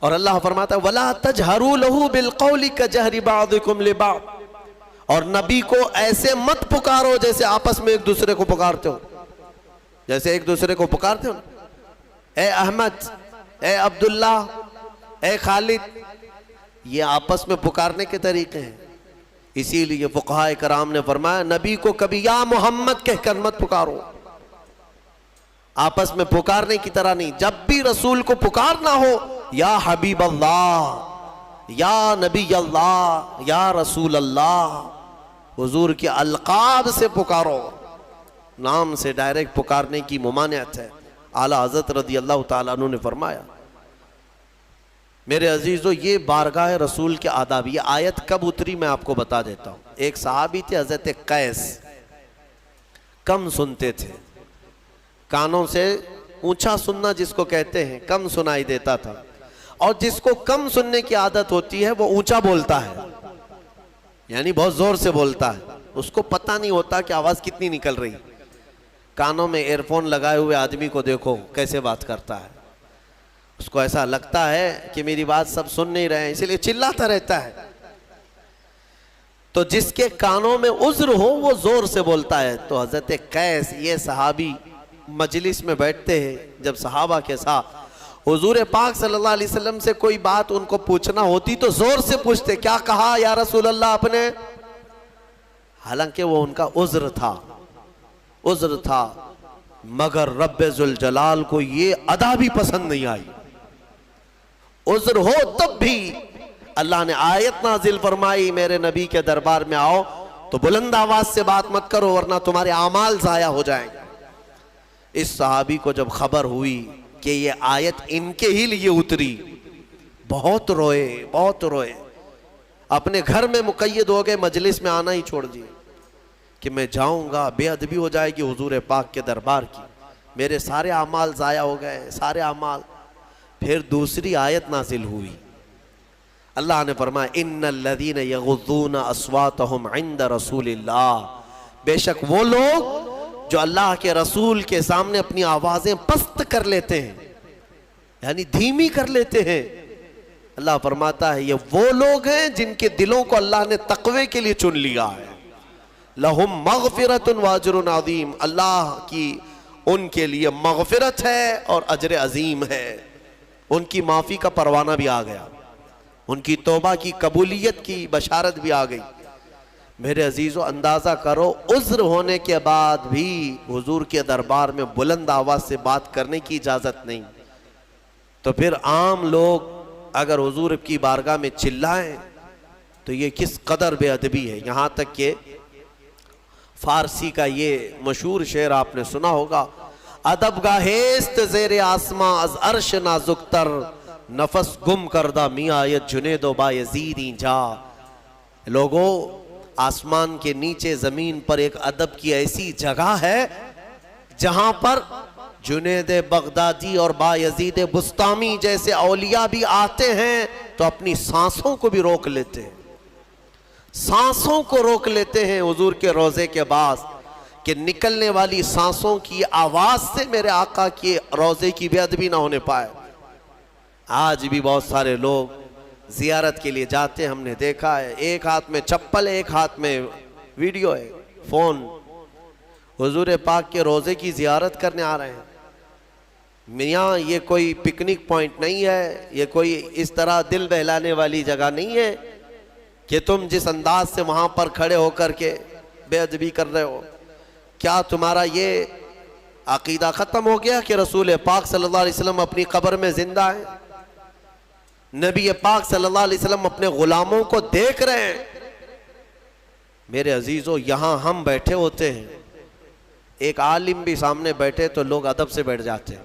اور اللہ فرماتا ہے وَلَا تَجْهَرُوا لَهُ بِالْقَوْلِ كَجَهْرِ بَعْضِكُمْ لِبَعْضٍ, اور نبی کو ایسے مت پکارو جیسے آپس میں ایک دوسرے کو پکارتے ہو, جیسے ایک دوسرے کو پکارتے ہو, اے احمد, اے عبداللہ, اے خالد, یہ آپس میں پکارنے کے طریقے ہیں. اسی لیے فقہاء کرام نے فرمایا نبی کو کبھی یا محمد کہہ کر مت پکارو, آپس میں پکارنے کی طرح نہیں. جب بھی رسول کو پکارنا ہو یا حبیب اللہ, یا نبی اللہ, یا رسول اللہ, حضور کے القاب سے پکارو, نام سے ڈائریکٹ پکارنے کی ممانعت ہے. اعلیٰ حضرت رضی اللہ تعالیٰ عنہ نے فرمایا میرے عزیزو یہ بارگاہ رسول کے آداب. یہ آیت کب اتری میں آپ کو بتا دیتا ہوں. ایک صحابی تھے حضرت قیس, کم سنتے تھے, کانوں سے اونچا سننا جس کو کہتے ہیں, کم سنائی دیتا تھا. اور جس کو کم سننے کی عادت ہوتی ہے وہ اونچا بولتا ہے, یعنی بہت زور سے بولتا ہے, اس کو پتہ نہیں ہوتا کہ آواز کتنی نکل رہی. کانوں میں ایئر فون لگائے ہوئے آدمی کو دیکھو کیسے بات کرتا ہے, اس کو ایسا لگتا ہے کہ میری بات سب سن نہیں رہے ہیں, اسی لیے چلاتا رہتا ہے. تو جس کے کانوں میں عذر ہو وہ زور سے بولتا ہے. تو حضرت قیس یہ صحابی مجلس میں بیٹھتے ہیں, جب صحابہ کے ساتھ حضور پاک صلی اللہ علیہ وسلم سے کوئی بات ان کو پوچھنا ہوتی تو زور سے پوچھتے, کیا کہا یا رسول اللہ آپ نے, حالانکہ وہ ان کا عذر تھا, عذر تھا. مگر رب ذوالجلال کو یہ ادا بھی پسند نہیں آئی. عذر ہو تب بھی اللہ نے آیت نازل فرمائی میرے نبی کے دربار میں آؤ تو بلند آواز سے بات مت کرو ورنہ تمہارے اعمال ضائع ہو جائیں گے. اس صحابی کو جب خبر ہوئی کہ یہ آیت ان کے ہی لیے اتری, بہت روئے, بہت روئے. اپنے گھر میں مقید ہو گئے, مجلس میں آنا ہی چھوڑ دیے کہ میں جاؤں گا بے ادبی ہو جائے گی حضور پاک کے دربار کی, میرے سارے اعمال ضائع ہو گئے, سارے اعمال. پھر دوسری آیت نازل ہوئی, اللہ نے فرمایا ان الذین یغضون اصواتهم عند رسول اللہ, بے شک وہ لوگ جو اللہ کے رسول کے سامنے اپنی آوازیں پست کر لیتے ہیں, یعنی دھیمی کر لیتے ہیں. اللہ فرماتا ہے یہ وہ لوگ ہیں جن کے دلوں کو اللہ نے تقوی کے لیے چن لیا ہے. لہم مغفرت واجر عظیم, اللہ کی ان کے لیے مغفرت ہے اور اجر عظیم ہے. ان کی معافی کا پروانہ بھی آ گیا, ان کی توبہ کی قبولیت کی بشارت بھی آ گئی. میرے عزیزو اندازہ کرو عذر ہونے کے بعد بھی حضور کے دربار میں بلند آواز سے بات کرنے کی اجازت نہیں, تو پھر عام لوگ اگر حضور کی بارگاہ میں چلائیں تو یہ کس قدر بے ادبی ہے. یہاں تک کہ فارسی کا یہ مشہور شعر آپ نے سنا ہوگا, ادب گاہست زیر آسماں از عرش نازک تر, نفس گم کردہ میاں آیت جنید و بایزیدی جا. لوگوں آسمان کے نیچے زمین پر ایک ادب کی ایسی جگہ ہے جہاں پر جنید بغدادی اور بایزید بستامی جیسے اولیاء بھی آتے ہیں تو اپنی سانسوں کو بھی روک لیتے ہیں, سانسوں کو روک لیتے ہیں حضور کے روضے کے پاس. کہ نکلنے والی سانسوں کی آواز سے میرے آقا کی روضے کی بے ادبی نہ ہونے پائے۔ آج بھی بہت سارے لوگ زیارت کے لیے جاتے ہیں، ہم نے دیکھا ہے، ایک ہاتھ میں چپل ہے، ایک ہاتھ میں ویڈیو ہے، فون، حضور پاک کے روضے کی زیارت کرنے آ رہے ہیں۔ میاں یہ کوئی پکنک پوائنٹ نہیں ہے، یہ کوئی اس طرح دل بہلانے والی جگہ نہیں ہے کہ تم جس انداز سے وہاں پر کھڑے ہو کر کے بے ادبی کر رہے ہو۔ کیا تمہارا یہ عقیدہ ختم ہو گیا کہ رسول پاک صلی اللہ علیہ وسلم اپنی قبر میں زندہ ہیں؟ نبی پاک صلی اللہ علیہ وسلم اپنے غلاموں کو دیکھ رہے ہیں۔ میرے عزیزو، یہاں ہم بیٹھے ہوتے ہیں، ایک عالم بھی سامنے بیٹھے تو لوگ ادب سے بیٹھ جاتے ہیں،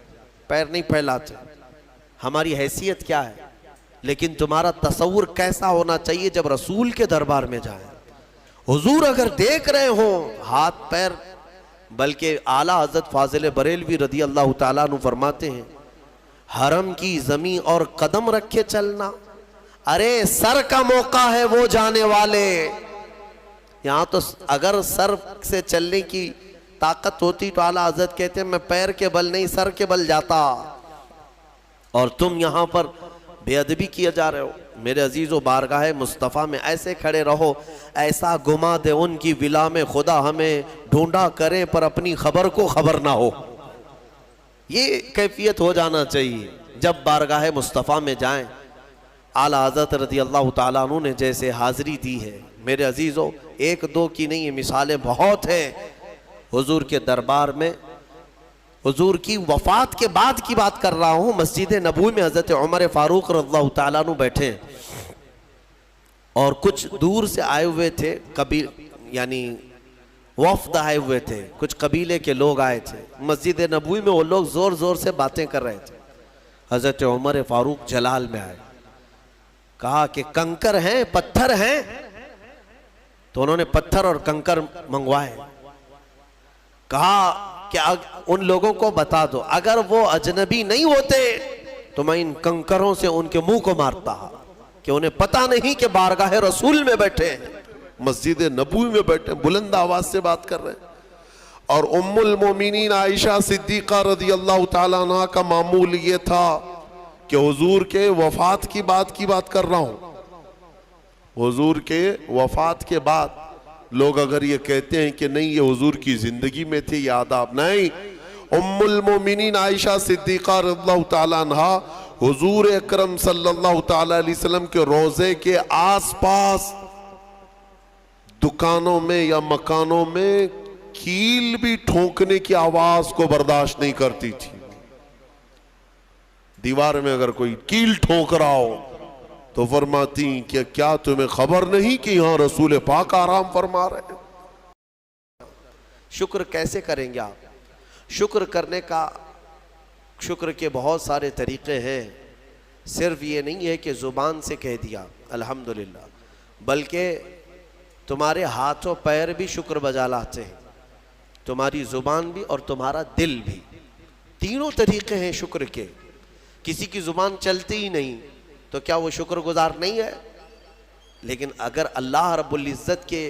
پیر نہیں پھیلاتے۔ ہماری حیثیت کیا ہے؟ لیکن تمہارا تصور کیسا ہونا چاہیے جب رسول کے دربار میں جائیں؟ حضور اگر دیکھ رہے ہوں، ہاتھ پیر، بلکہ اعلیٰ حضرت فاضل بریلوی رضی اللہ تعالیٰ عنہ فرماتے ہیں، حرم کی زمین اور قدم رکھے چلنا، ارے سر کا موقع ہے وہ جانے والے۔ یہاں تو اگر سر سے چلنے کی طاقت ہوتی تو اعلیٰ حضرت کہتے ہیں میں پیر کے بل نہیں سر کے بل جاتا، اور تم یہاں پر بے ادبی کیا جا رہے ہو۔ میرے عزیزو، بارگاہ مصطفیٰ میں ایسے کھڑے رہو، ایسا گما دے ان کی ولا میں خدا ہمیں ڈھونڈا کرے پر اپنی خبر کو خبر نہ ہو۔ یہ کیفیت ہو جانا چاہیے جب بارگاہ مصطفیٰ میں جائیں۔ اعلیٰ حضرت رضی اللہ تعالیٰ عنہ نے جیسے حاضری دی ہے، میرے عزیزو، ایک دو کی نہیں، یہ مثالیں بہت ہیں۔ حضور کے دربار میں، حضور کی وفات کے بعد کی بات کر رہا ہوں، مسجد نبوی میں حضرت عمر فاروق رضی اللہ تعالیٰ عنہ بیٹھے ہیں، اور کچھ دور سے آئے ہوئے تھے، یعنی وفد آئے ہوئے تھے، کچھ قبیلے کے لوگ آئے تھے۔ مسجد نبوی میں وہ لوگ زور زور سے باتیں کر رہے تھے۔ حضرت عمر فاروق جلال میں آئے، کہا کہ کنکر ہیں، پتھر ہیں؟ تو انہوں نے پتھر اور کنکر منگوائے۔ کہا کہ ان لوگوں کو بتا دو، اگر وہ اجنبی نہیں ہوتے تو میں ان کنکروں سے ان کے منہ کو مارتا، کہ انہیں پتہ نہیں کہ بارگاہ رسول میں بیٹھے ہیں، مسجد نبوی میں بیٹھے، بلند آواز سے بات کر رہے ہیں۔ اور ام المومنین عائشہ صدیقہ رضی اللہ تعالیٰ عنہ کا معمول یہ تھا کہ حضور کے وفات کی بات کر رہا ہوں، حضور کے وفات کے بعد لوگ اگر یہ کہتے ہیں کہ نہیں یہ حضور کی زندگی میں تھے یہ آداب، نہیں، ام المومنین عائشہ صدیقہ رضی اللہ تعالیٰ عنہ حضور اکرم صلی اللہ تعالیٰ علیہ وسلم کے روضے کے آس پاس دکانوں میں یا مکانوں میں کیل بھی ٹھونکنے کی آواز کو برداشت نہیں کرتی تھی۔ دیوار میں اگر کوئی کیل ٹھونک رہا ہو تو فرماتی کہ کیا تمہیں خبر نہیں کہ یہاں رسول پاک آرام فرما رہے ہیں؟ شکر کیسے کریں گے آپ؟ شکر کرنے کا، شکر کے بہت سارے طریقے ہیں، صرف یہ نہیں ہے کہ زبان سے کہہ دیا الحمدللہ، بلکہ تمہارے ہاتھ و پیر بھی شکر بجا لاتے ہیں، تمہاری زبان بھی اور تمہارا دل بھی، تینوں طریقے ہیں شکر کے۔ کسی کی زبان چلتی ہی نہیں تو کیا وہ شکر گزار نہیں ہے؟ لیکن اگر اللہ رب العزت کے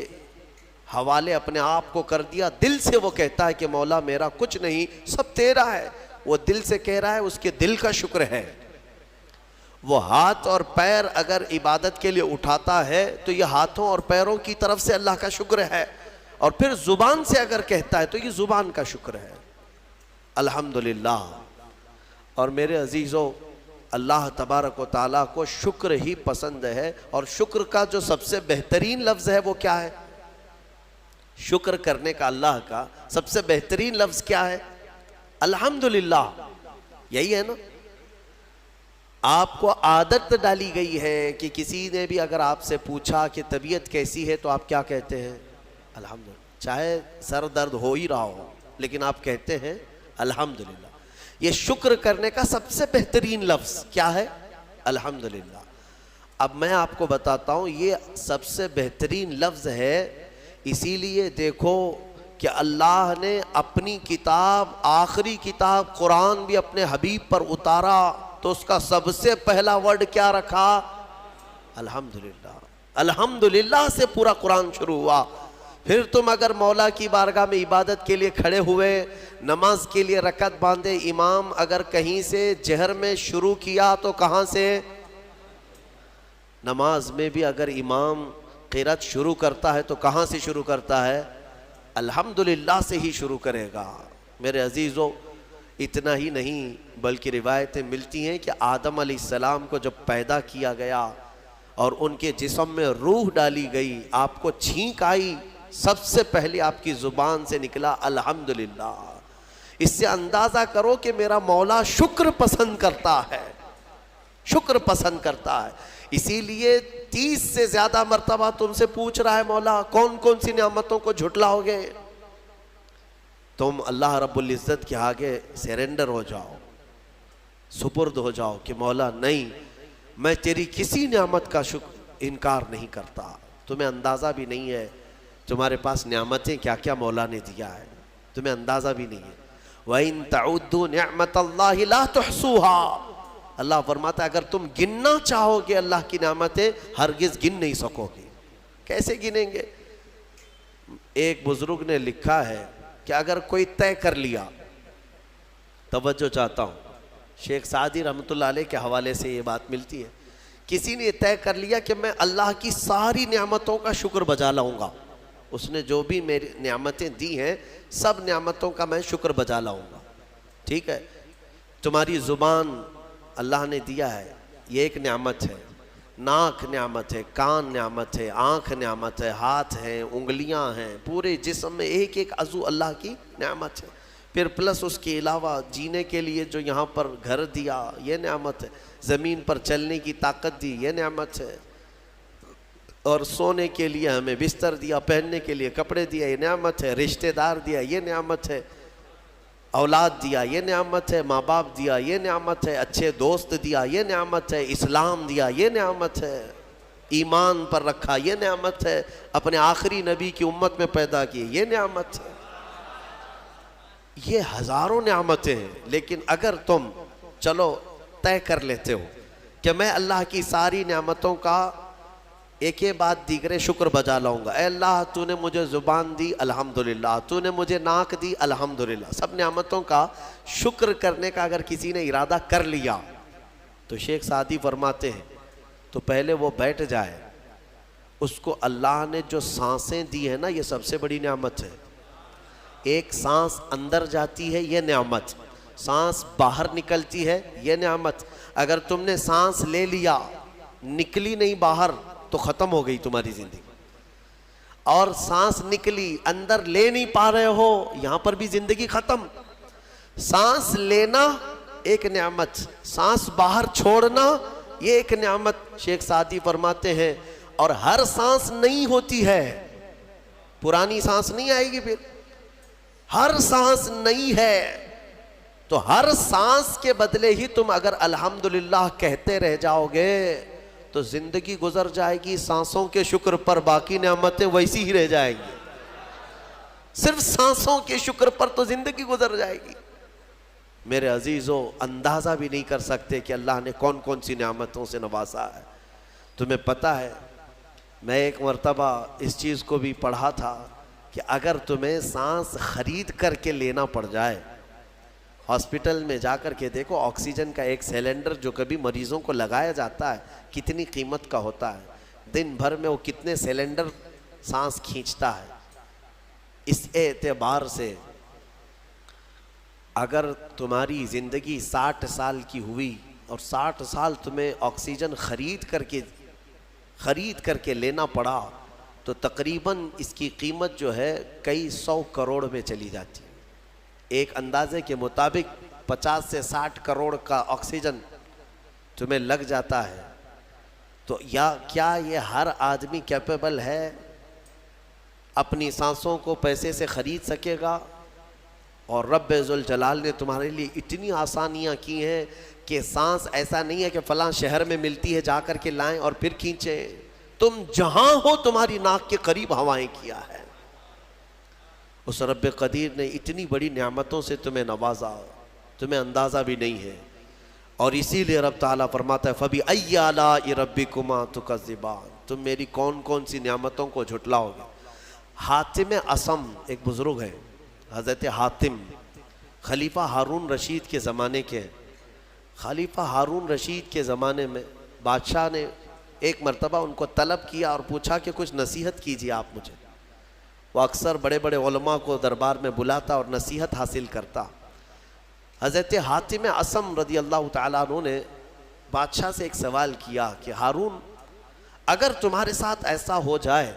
حوالے اپنے آپ کو کر دیا، دل سے وہ کہتا ہے کہ مولا میرا کچھ نہیں، سب تیرا ہے، وہ دل سے کہہ رہا ہے، اس کے دل کا شکر ہے۔ وہ ہاتھ اور پیر اگر عبادت کے لیے اٹھاتا ہے تو یہ ہاتھوں اور پیروں کی طرف سے اللہ کا شکر ہے، اور پھر زبان سے اگر کہتا ہے تو یہ زبان کا شکر ہے، الحمدللہ۔ اور میرے عزیزو، اللہ تبارک و تعالیٰ کو شکر ہی پسند ہے، اور شکر کا جو سب سے بہترین لفظ ہے وہ کیا ہے؟ شکر کرنے کا اللہ کا سب سے بہترین لفظ کیا ہے؟ الحمدللہ، یہی ہے نا۔ آپ کو عادت ڈالی گئی ہے کہ کسی نے بھی اگر آپ سے پوچھا کہ طبیعت کیسی ہے تو آپ کیا کہتے ہیں؟ الحمدللہ، چاہے سر درد ہو ہی رہا ہو لیکن آپ کہتے ہیں الحمدللہ۔ یہ شکر کرنے کا سب سے بہترین لفظ کیا ہے؟ الحمدللہ۔ اب میں آپ کو بتاتا ہوں یہ سب سے بہترین لفظ ہے، اسی لیے دیکھو کہ اللہ نے اپنی کتاب، آخری کتاب قرآن بھی اپنے حبیب پر اتارا تو اس کا سب سے پہلا ورڈ کیا رکھا؟ الحمدللہ۔ الحمدللہ سے پورا قرآن شروع ہوا۔ پھر تم اگر مولا کی بارگاہ میں عبادت کے لیے کھڑے ہوئے، نماز کے لیے رکعت باندھے، امام اگر کہیں سے جہر میں شروع کیا تو کہاں سے؟ نماز میں بھی اگر امام قرات شروع کرتا ہے تو کہاں سے شروع کرتا ہے؟ الحمدللہ سے ہی شروع کرے گا۔ میرے عزیزو، اتنا ہی نہیں بلکہ روایتیں ملتی ہیں کہ آدم علیہ السلام کو جب پیدا کیا گیا اور ان کے جسم میں روح ڈالی گئی، آپ کو چھینک آئی، سب سے پہلے آپ کی زبان سے نکلا الحمدللہ۔ اس سے اندازہ کرو کہ میرا مولا شکر پسند کرتا ہے، شکر پسند کرتا ہے۔ اسی لیے 30 سے زیادہ مرتبہ تم سے پوچھ رہا ہے مولا کون کون سی نعمتوں کو جھٹلاؤ گے؟ تم اللہ رب العزت کے آگے سیرنڈر ہو جاؤ، سپرد ہو جاؤ کہ مولا نہیں، میں تیری کسی نعمت کا انکار نہیں کرتا۔ تمہیں اندازہ بھی نہیں ہے تمہارے پاس نعمتیں کیا کیا مولا نے دیا ہے، تمہیں اندازہ بھی نہیں ہے۔ وَإِن تَعُدُّوا نِعْمَةَ اللَّهِ لَا تُحْصُوهَا، اللہ فرماتا ہے اگر تم گننا چاہو گے اللہ کی نعمتیں، ہرگز گن نہیں سکو گے۔ کیسے گنیں گے؟ ایک بزرگ نے لکھا ہے کہ اگر کوئی طے کر لیا، توجہ چاہتا ہوں، شیخ سعدی رحمۃ اللہ علیہ کے حوالے سے یہ بات ملتی ہے، کسی نے طے کر لیا کہ میں اللہ کی ساری نعمتوں کا شکر بجا لاؤں گا، اس نے جو بھی میری نعمتیں دی ہیں سب نعمتوں کا میں شکر بجا لاؤں گا، ٹھیک ہے؟ تمہاری زبان اللہ نے دیا ہے، یہ ایک نعمت ہے، ناک نعمت ہے، کان نعمت ہے، آنکھ نعمت ہے، ہاتھ ہیں، انگلیاں ہیں، پورے جسم میں ایک ایک عضو اللہ کی نعمت ہے۔ پھر پلس اس کے علاوہ جینے کے لیے جو یہاں پر گھر دیا یہ نعمت ہے، زمین پر چلنے کی طاقت دی یہ نعمت ہے، اور سونے کے لیے ہمیں بستر دیا، پہننے کے لیے کپڑے دیا یہ نعمت ہے، رشتہ دار دیا یہ نعمت ہے، اولاد دیا یہ نعمت ہے، ماں باپ دیا یہ نعمت ہے، اچھے دوست دیا یہ نعمت ہے، اسلام دیا یہ نعمت ہے، ایمان پر رکھا یہ نعمت ہے، اپنے آخری نبی کی امت میں پیدا کی یہ نعمت ہے۔ یہ ہزاروں نعمتیں ہیں، لیکن اگر تم چلو طے کر لیتے ہو کہ میں اللہ کی ساری نعمتوں کا ایک ہی بات دیگرے شکر بجا لاؤں گا، اے اللہ تو نے مجھے زبان دی الحمدللہ، تو نے مجھے ناک دی الحمدللہ، سب نعمتوں کا شکر کرنے کا اگر کسی نے ارادہ کر لیا تو شیخ سعدی فرماتے ہیں تو پہلے وہ بیٹھ جائے، اس کو اللہ نے جو سانسیں دی ہیں نا یہ سب سے بڑی نعمت ہے۔ ایک سانس اندر جاتی ہے یہ نعمت، سانس باہر نکلتی ہے یہ نعمت۔ اگر تم نے سانس لے لیا نکلی نہیں باہر تو ختم ہو گئی تمہاری زندگی، اور سانس نکلی اندر لے نہیں پا رہے ہو یہاں پر بھی زندگی ختم۔ سانس لینا ایک نعمت، سانس باہر چھوڑنا یہ ایک نعمت۔ شیخ سعدی فرماتے ہیں اور ہر سانس نہیں ہوتی ہے، پرانی سانس نہیں آئے گی، پھر ہر سانس نہیں ہے، تو ہر سانس کے بدلے ہی تم اگر الحمدللہ کہتے رہ جاؤ گے تو زندگی گزر جائے گی سانسوں کے شکر پر، باقی نعمتیں ویسی ہی رہ جائیں گی، صرف سانسوں کے شکر پر تو زندگی گزر جائے گی۔ میرے عزیزو، اندازہ بھی نہیں کر سکتے کہ اللہ نے کون کون سی نعمتوں سے نوازا ہے۔ تمہیں پتہ ہے میں ایک مرتبہ اس چیز کو بھی پڑھا تھا کہ اگر تمہیں سانس خرید کر کے لینا پڑ جائے، ہاسپٹل میں جا کر کے دیکھو آکسیجن کا ایک سلنڈر جو کبھی مریضوں کو لگایا جاتا ہے کتنی قیمت کا ہوتا ہے، دن بھر میں وہ کتنے سلنڈر سانس کھینچتا ہے۔ اس اعتبار سے اگر تمہاری زندگی 60 سال کی ہوئی اور 60 سال تمہیں آکسیجن خرید کر کے لینا پڑا تو تقریباً اس کی قیمت جو ہے کئی 100 کروڑ میں چلی جاتی ہے۔ ایک اندازے کے مطابق 50 سے 60 کروڑ کا آکسیجن تمہیں لگ جاتا ہے، تو کیا یہ ہر آدمی کیپیبل ہے اپنی سانسوں کو پیسے سے خرید سکے گا؟ اور رب ذوالجلال نے تمہارے لیے اتنی آسانیاں کی ہیں کہ سانس ایسا نہیں ہے کہ فلاں شہر میں ملتی ہے جا کر کے لائیں اور پھر کھینچیں، تم جہاں ہو تمہاری ناک کے قریب ہوائیں کیا ہے۔ اس رب قدیر نے اتنی بڑی نعمتوں سے تمہیں نوازا، تمہیں اندازہ بھی نہیں ہے، اور اسی لیے رب تعالیٰ فرماتا ہے فَبِأَيِّ آلَاءِ رَبِّكُمَا تُكَذِّبَانِ، تم میری کون کون سی نعمتوں کو جھٹلاؤ گے؟ حاتم اسم ایک بزرگ ہیں، حضرت حاتم، خلیفہ ہارون رشید کے زمانے کے ہیں۔ خلیفہ ہارون رشید کے زمانے میں بادشاہ نے ایک مرتبہ ان کو طلب کیا اور پوچھا کہ کچھ نصیحت کیجیے آپ مجھے۔ وہ اکثر بڑے بڑے علماء کو دربار میں بلاتا اور نصیحت حاصل کرتا۔ حضرت حاتم اسم رضی اللہ تعالیٰ عنہ نے بادشاہ سے ایک سوال کیا کہ ہارون، اگر تمہارے ساتھ ایسا ہو جائے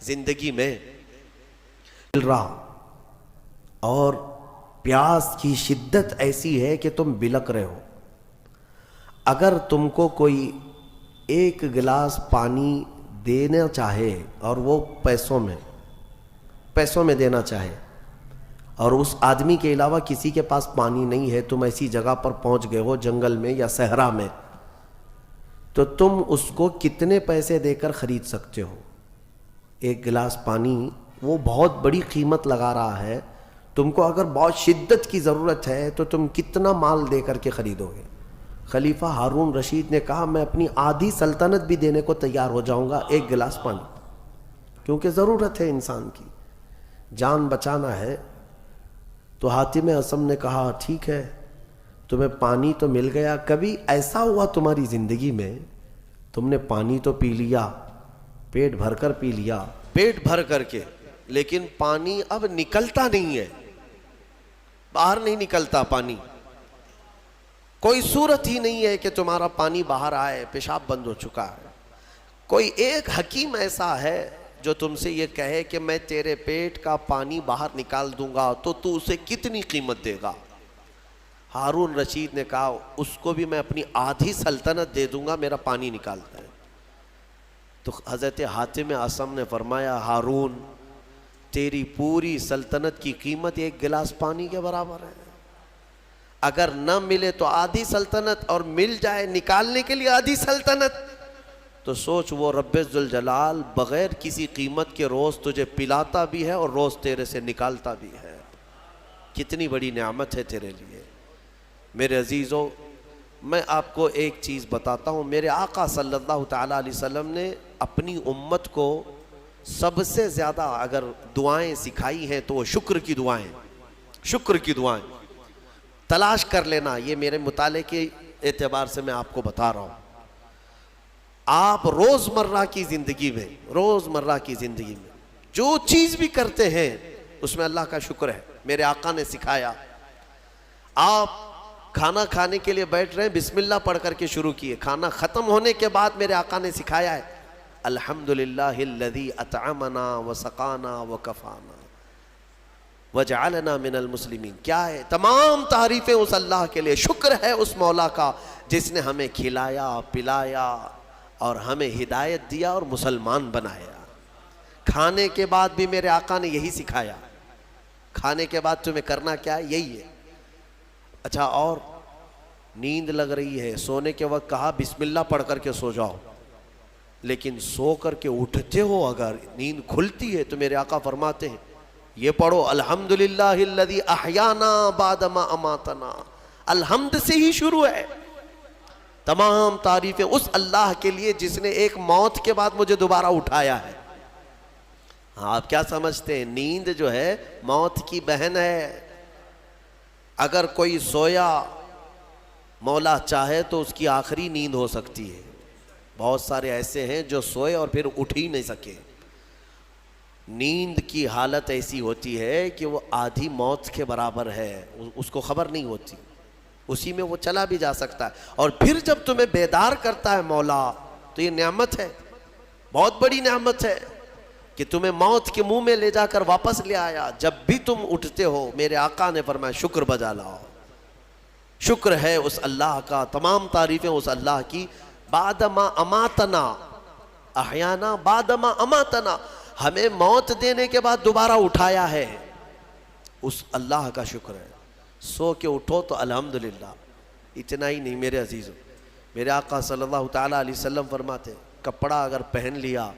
زندگی میں مل رہا اور پیاس کی شدت ایسی ہے کہ تم بلک رہے ہو، اگر تم کو کوئی ایک گلاس پانی دینا چاہے اور وہ پیسوں میں دینا چاہے، اور اس آدمی کے علاوہ کسی کے پاس پانی نہیں ہے، تم ایسی جگہ پر پہنچ گئے ہو جنگل میں یا صحرا میں، تو تم اس کو کتنے پیسے دے کر خرید سکتے ہو؟ ایک گلاس پانی وہ بہت بڑی قیمت لگا رہا ہے، تم کو اگر بہت شدت کی ضرورت ہے تو تم کتنا مال دے کر کے خریدو گے؟ خلیفہ ہارون رشید نے کہا میں اپنی آدھی سلطنت بھی دینے کو تیار ہو جاؤں گا ایک گلاس پانی، کیونکہ ضرورت ہے انسان کی، جان بچانا ہے۔ تو حاتم اسم نے کہا ٹھیک ہے، تمہیں پانی تو مل گیا، کبھی ایسا ہوا تمہاری زندگی میں تم نے پانی تو پی لیا، پیٹ بھر کر پی لیا، پیٹ بھر کر کے، لیکن پانی اب نکلتا نہیں ہے، باہر نہیں نکلتا پانی، کوئی صورت ہی نہیں ہے کہ تمہارا پانی باہر آئے، پیشاب بند ہو چکا ہے۔ کوئی ایک حکیم ایسا ہے جو تم سے یہ کہے کہ میں تیرے پیٹ کا پانی باہر نکال دوں گا تو تو اسے کتنی قیمت دے گا؟ ہارون رشید نے کہا اس کو بھی میں اپنی آدھی سلطنت دے دوں گا، میرا پانی نکالتا ہے۔ تو حضرت حاتم اسم نے فرمایا ہارون، تیری پوری سلطنت کی قیمت ایک گلاس پانی کے برابر ہے، اگر نہ ملے تو آدھی سلطنت اور مل جائے نکالنے کے لیے آدھی سلطنت، تو سوچ وہ رب ذوالجلال بغیر کسی قیمت کے روز تجھے پلاتا بھی ہے اور روز تیرے سے نکالتا بھی ہے، کتنی بڑی نعمت ہے تیرے لیے۔ میرے عزیزو، میں آپ کو ایک چیز بتاتا ہوں، میرے آقا صلی اللہ تعالیٰ علیہ وسلم نے اپنی امت کو سب سے زیادہ اگر دعائیں سکھائی ہیں تو وہ شکر کی دعائیں، شکر کی دعائیں تلاش کر لینا، یہ میرے مطالعے کے اعتبار سے میں آپ کو بتا رہا ہوں۔ آپ روزمرہ کی زندگی میں جو چیز بھی کرتے ہیں اس میں اللہ کا شکر ہے، میرے آقا نے سکھایا۔ آپ کھانا کھانے کے لیے بیٹھ رہے ہیں، بسم اللہ پڑھ کر کے شروع کیے، کھانا ختم ہونے کے بعد میرے آقا نے سکھایا ہے الحمدللہ الذی اطعمنا وسقانا وکفانا وجعلنا من المسلمین۔ کیا ہے؟ تمام تعریفیں اس اللہ کے لیے، شکر ہے اس مولا کا جس نے ہمیں کھلایا پلایا اور ہمیں ہدایت دیا اور مسلمان بنایا۔ کھانے کے بعد بھی میرے آقا نے یہی سکھایا، کھانے کے بعد تمہیں کرنا کیا ہے؟ یہی ہے۔ اچھا، اور نیند لگ رہی ہے، سونے کے وقت کہا بسم اللہ پڑھ کر کے سو جاؤ، لیکن سو کر کے اٹھتے ہو اگر نیند کھلتی ہے تو میرے آقا فرماتے ہیں یہ پڑھو الحمدللہ الذی احیانا بعد ما اماتنا۔ الحمد سے ہی شروع ہے، تمام تعریفیں اس اللہ کے لیے جس نے ایک موت کے بعد مجھے دوبارہ اٹھایا ہے۔ ہاں، آپ کیا سمجھتے ہیں؟ نیند جو ہے موت کی بہن ہے۔ اگر کوئی سویا مولا چاہے تو اس کی آخری نیند ہو سکتی ہے، بہت سارے ایسے ہیں جو سوئے اور پھر اٹھ ہی نہیں سکے۔ نیند کی حالت ایسی ہوتی ہے کہ وہ آدھی موت کے برابر ہے، اس کو خبر نہیں ہوتی، اسی میں وہ چلا بھی جا سکتا ہے، اور پھر جب تمہیں بیدار کرتا ہے مولا تو یہ نعمت ہے، بہت بڑی نعمت ہے کہ تمہیں موت کے منہ میں لے جا کر واپس لے آیا۔ جب بھی تم اٹھتے ہو میرے آقا نے فرمایا شکر بجا لاؤ، شکر ہے اس اللہ کا، تمام تعریفیں اس اللہ کی۔ بعد ما اماتنا، احیانا بعد ما اماتنا، ہمیں موت دینے کے بعد دوبارہ اٹھایا ہے، اس اللہ کا شکر ہے۔ سو کے اٹھو تو الحمدللہ۔ اتنا ہی نہیں میرے عزیزوں، میرے آقا صلی اللہ تعالیٰ علیہ وسلم فرماتے کپڑا اگر پہن لیا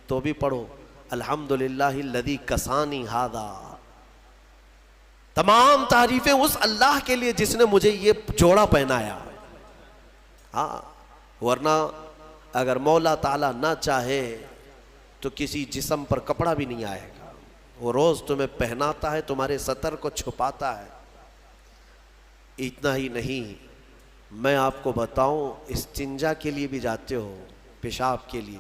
تو بھی پڑھو الحمدللہ الذی کسانی ھذا۔ تمام تعریفیں اس اللہ کے لیے جس نے مجھے یہ جوڑا پہنایا۔ ہاں، ورنہ اگر مولا تعالیٰ نہ چاہے تو کسی جسم پر کپڑا بھی نہیں آئے گا. وہ روز تمہیں پہناتا ہے, تمہارے سطر کو چھپاتا ہے. اتنا ہی نہیں, میں آپ کو بتاؤں, استنجا کے لیے بھی جاتے ہو, پیشاب کے لیے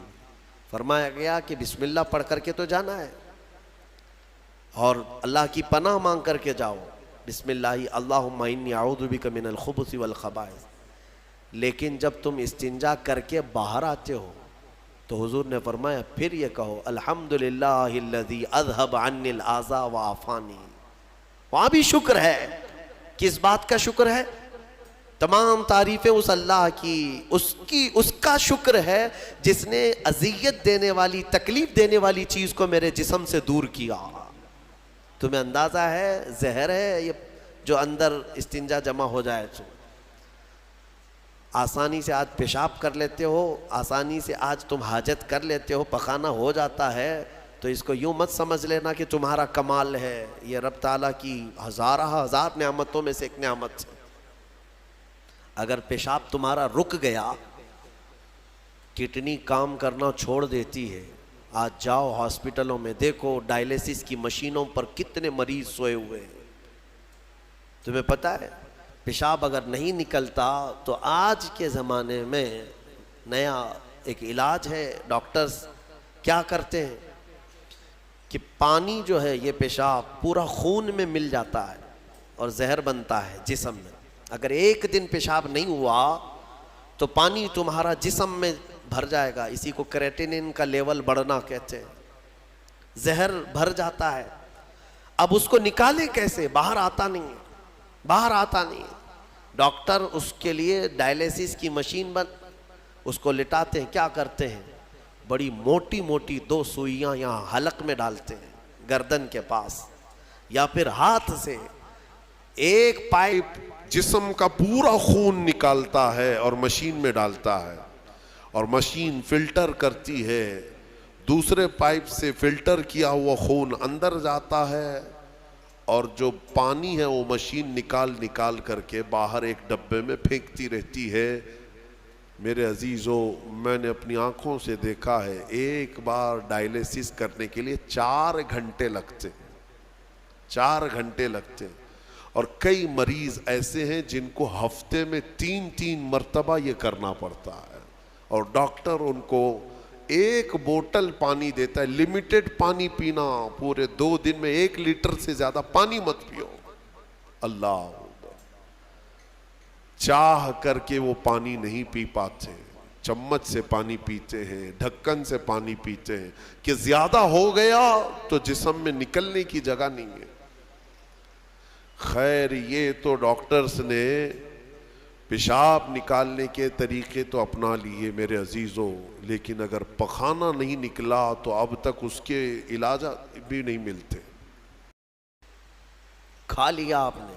فرمایا گیا کہ بسم اللہ پڑھ کر کے تو جانا ہے, اور اللہ کی پناہ مانگ کر کے جاؤ, بسم اللہ اللہم انی اعوذ بک من الخبث والخبائث. لیکن جب تم استنجا کر کے باہر آتے ہو تو حضور نے فرمایا پھر یہ کہو الحمدللہ الذی اذھب عنی الاذى وعافانی. وہاں بھی شکر ہے. کس بات کا شکر ہے؟ تمام تعریفیں اس اللہ کی, اس کا شکر ہے جس نے اذیت دینے والی, تکلیف دینے والی چیز کو میرے جسم سے دور کیا. تمہیں اندازہ ہے زہر ہے یہ جو اندر استنجا جمع ہو جائے تو آسانی سے آج پیشاب کر لیتے ہو, آسانی سے آج تم حاجت کر لیتے ہو, پخانہ ہو جاتا ہے, تو اس کو یوں مت سمجھ لینا کہ تمہارا کمال ہے. یہ رب تعالیٰ کی ہزار نعمتوں میں سے ایک نعمت ہے. اگر پیشاب تمہارا رک گیا, کڈنی کام کرنا چھوڑ دیتی ہے, آج جاؤ ہاسپٹلوں میں دیکھو ڈائلیسس کی مشینوں پر کتنے مریض سوئے ہوئے ہیں. تمہیں پتہ ہے پیشاب اگر نہیں نکلتا تو آج کے زمانے میں نیا ایک علاج ہے. ڈاکٹرز کیا کرتے ہیں کہ پانی جو ہے یہ پیشاب پورا خون میں مل جاتا ہے اور زہر بنتا ہے جسم میں. اگر ایک دن پیشاب نہیں ہوا تو پانی تمہارا جسم میں بھر جائے گا. اسی کو کریٹینن کا لیول بڑھنا کہتے ہیں. زہر بھر جاتا ہے. اب اس کو نکالے کیسے؟ باہر آتا نہیں ہے, باہر آتا نہیں ہے. ڈاکٹر اس کے لیے ڈائلیسس کی مشین اس کو لٹاتے ہیں. کیا کرتے ہیں؟ بڑی موٹی موٹی 2 سوئیاں یہاں حلق میں ڈالتے ہیں گردن کے پاس, یا پھر ہاتھ سے ایک پائپ جسم کا پورا خون نکالتا ہے اور مشین میں ڈالتا ہے, اور مشین فلٹر کرتی ہے. دوسرے پائپ سے فلٹر کیا ہوا خون اندر جاتا ہے, اور جو پانی ہے وہ مشین نکال کر کے باہر ایک ڈبے میں پھینکتی رہتی ہے. میرے عزیزو, میں نے اپنی آنکھوں سے دیکھا ہے ایک بار ڈائلیسس کرنے کے لیے 4 گھنٹے لگتے, 4 گھنٹے لگتے. اور کئی مریض ایسے ہیں جن کو ہفتے میں 3 مرتبہ یہ کرنا پڑتا ہے, اور ڈاکٹر ان کو 1 بوتل پانی دیتا ہے. لمیٹڈ پانی پینا, پورے 2 دن میں 1 لیٹر سے زیادہ پانی مت پیو. اللہ چاہ کر کے وہ پانی نہیں پی پاتے, چمچ سے پانی پیتے ہیں, ڈھکن سے پانی پیتے ہیں کہ زیادہ ہو گیا تو جسم میں نکلنے کی جگہ نہیں ہے. خیر, یہ تو ڈاکٹرز نے پیشاب نکالنے کے طریقے تو اپنا لیے میرے عزیزوں, لیکن اگر پخانہ نہیں نکلا تو اب تک اس کے علاج بھی نہیں ملتے. کھا لیا آپ نے,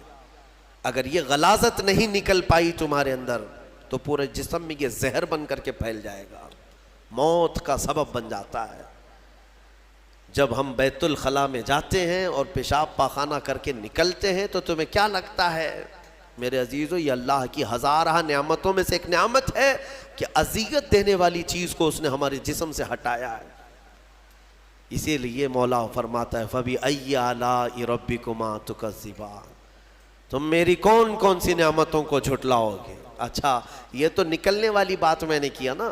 اگر یہ غلاظت نہیں نکل پائی تمہارے اندر تو پورے جسم میں یہ زہر بن کر کے پھیل جائے گا, موت کا سبب بن جاتا ہے. جب ہم بیت الخلاء میں جاتے ہیں اور پیشاب پاخانہ کر کے نکلتے ہیں تو تمہیں کیا لگتا ہے میرے عزیزو؟ یہ اللہ کی ہزارہ نعمتوں میں سے ایک نعمت ہے کہ اذیت دینے والی چیز کو اس نے ہمارے جسم سے ہٹایا ہے. اسی لیے مولا فرماتا ہے فَبِأَيِّ آلَاءِ رَبِّكُمَا تُكَذِّبَانِ, تم میری کون کون سی نعمتوں کو جھٹلاؤ گے. اچھا, یہ تو نکلنے والی بات میں نے کیا نا,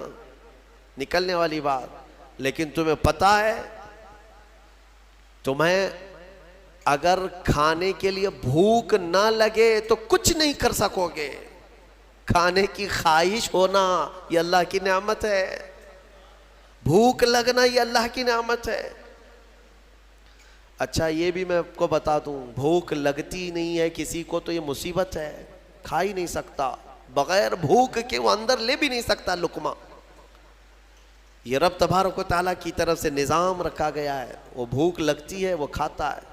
نکلنے والی بات, لیکن تمہیں پتا ہے تمہیں اگر کھانے کے لیے بھوک نہ لگے تو کچھ نہیں کر سکو گے. کھانے کی خواہش ہونا یہ اللہ کی نعمت ہے, بھوک لگنا یہ اللہ کی نعمت ہے. اچھا, یہ بھی میں آپ کو بتا دوں, بھوک لگتی نہیں ہے کسی کو تو یہ مصیبت ہے. کھا ہی نہیں سکتا, بغیر بھوک کے وہ اندر لے بھی نہیں سکتا لقمہ. یہ رب تبارک و تعالیٰ کی طرف سے نظام رکھا گیا ہے, وہ بھوک لگتی ہے وہ کھاتا ہے.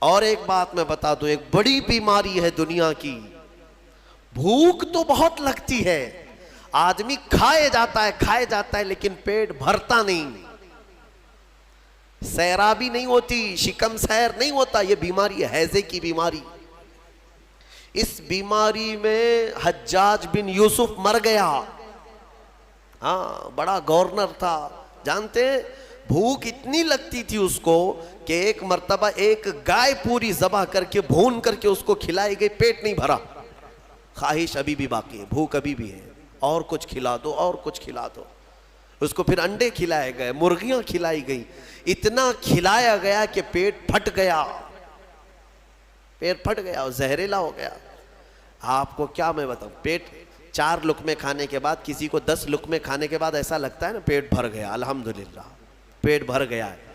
اور ایک بات میں بتا دوں, ایک بڑی بیماری ہے دنیا کی, بھوک تو بہت لگتی ہے, آدمی کھائے جاتا ہے لیکن پیٹ بھرتا نہیں, سیرابی نہیں ہوتی, شکم سیر نہیں ہوتا. یہ بیماری ہے ہیضے کی بیماری. اس بیماری میں حجاج بن یوسف مر گیا. ہاں, بڑا گورنر تھا, جانتے ہیں بھوک اتنی لگتی تھی اس کو کہ ایک مرتبہ ایک گائے پوری ذبح کر کے بھون کر کے اس کو کھلائی گئی، پیٹ نہیں بھرا، خواہش ابھی بھی باقی ہے، بھوک ابھی بھی ہے، اور کچھ کھلا دو اور کچھ کھلا دو۔ اس کو پھر انڈے کھلائے گئے، مرغیاں کھلائی گئی، اتنا کھلایا گیا کہ پیٹ پھٹ گیا، پیٹ پھٹ گیا اور زہریلا ہو گیا۔ آپ کو کیا میں بتاؤں، پیٹ 4 لقمے کھانے کے بعد، کسی کو 10 لقمے کھانے کے بعد ایسا لگتا ہے نا پیٹ بھر گیا، الحمدللہ پیٹ بھر گیا ہے۔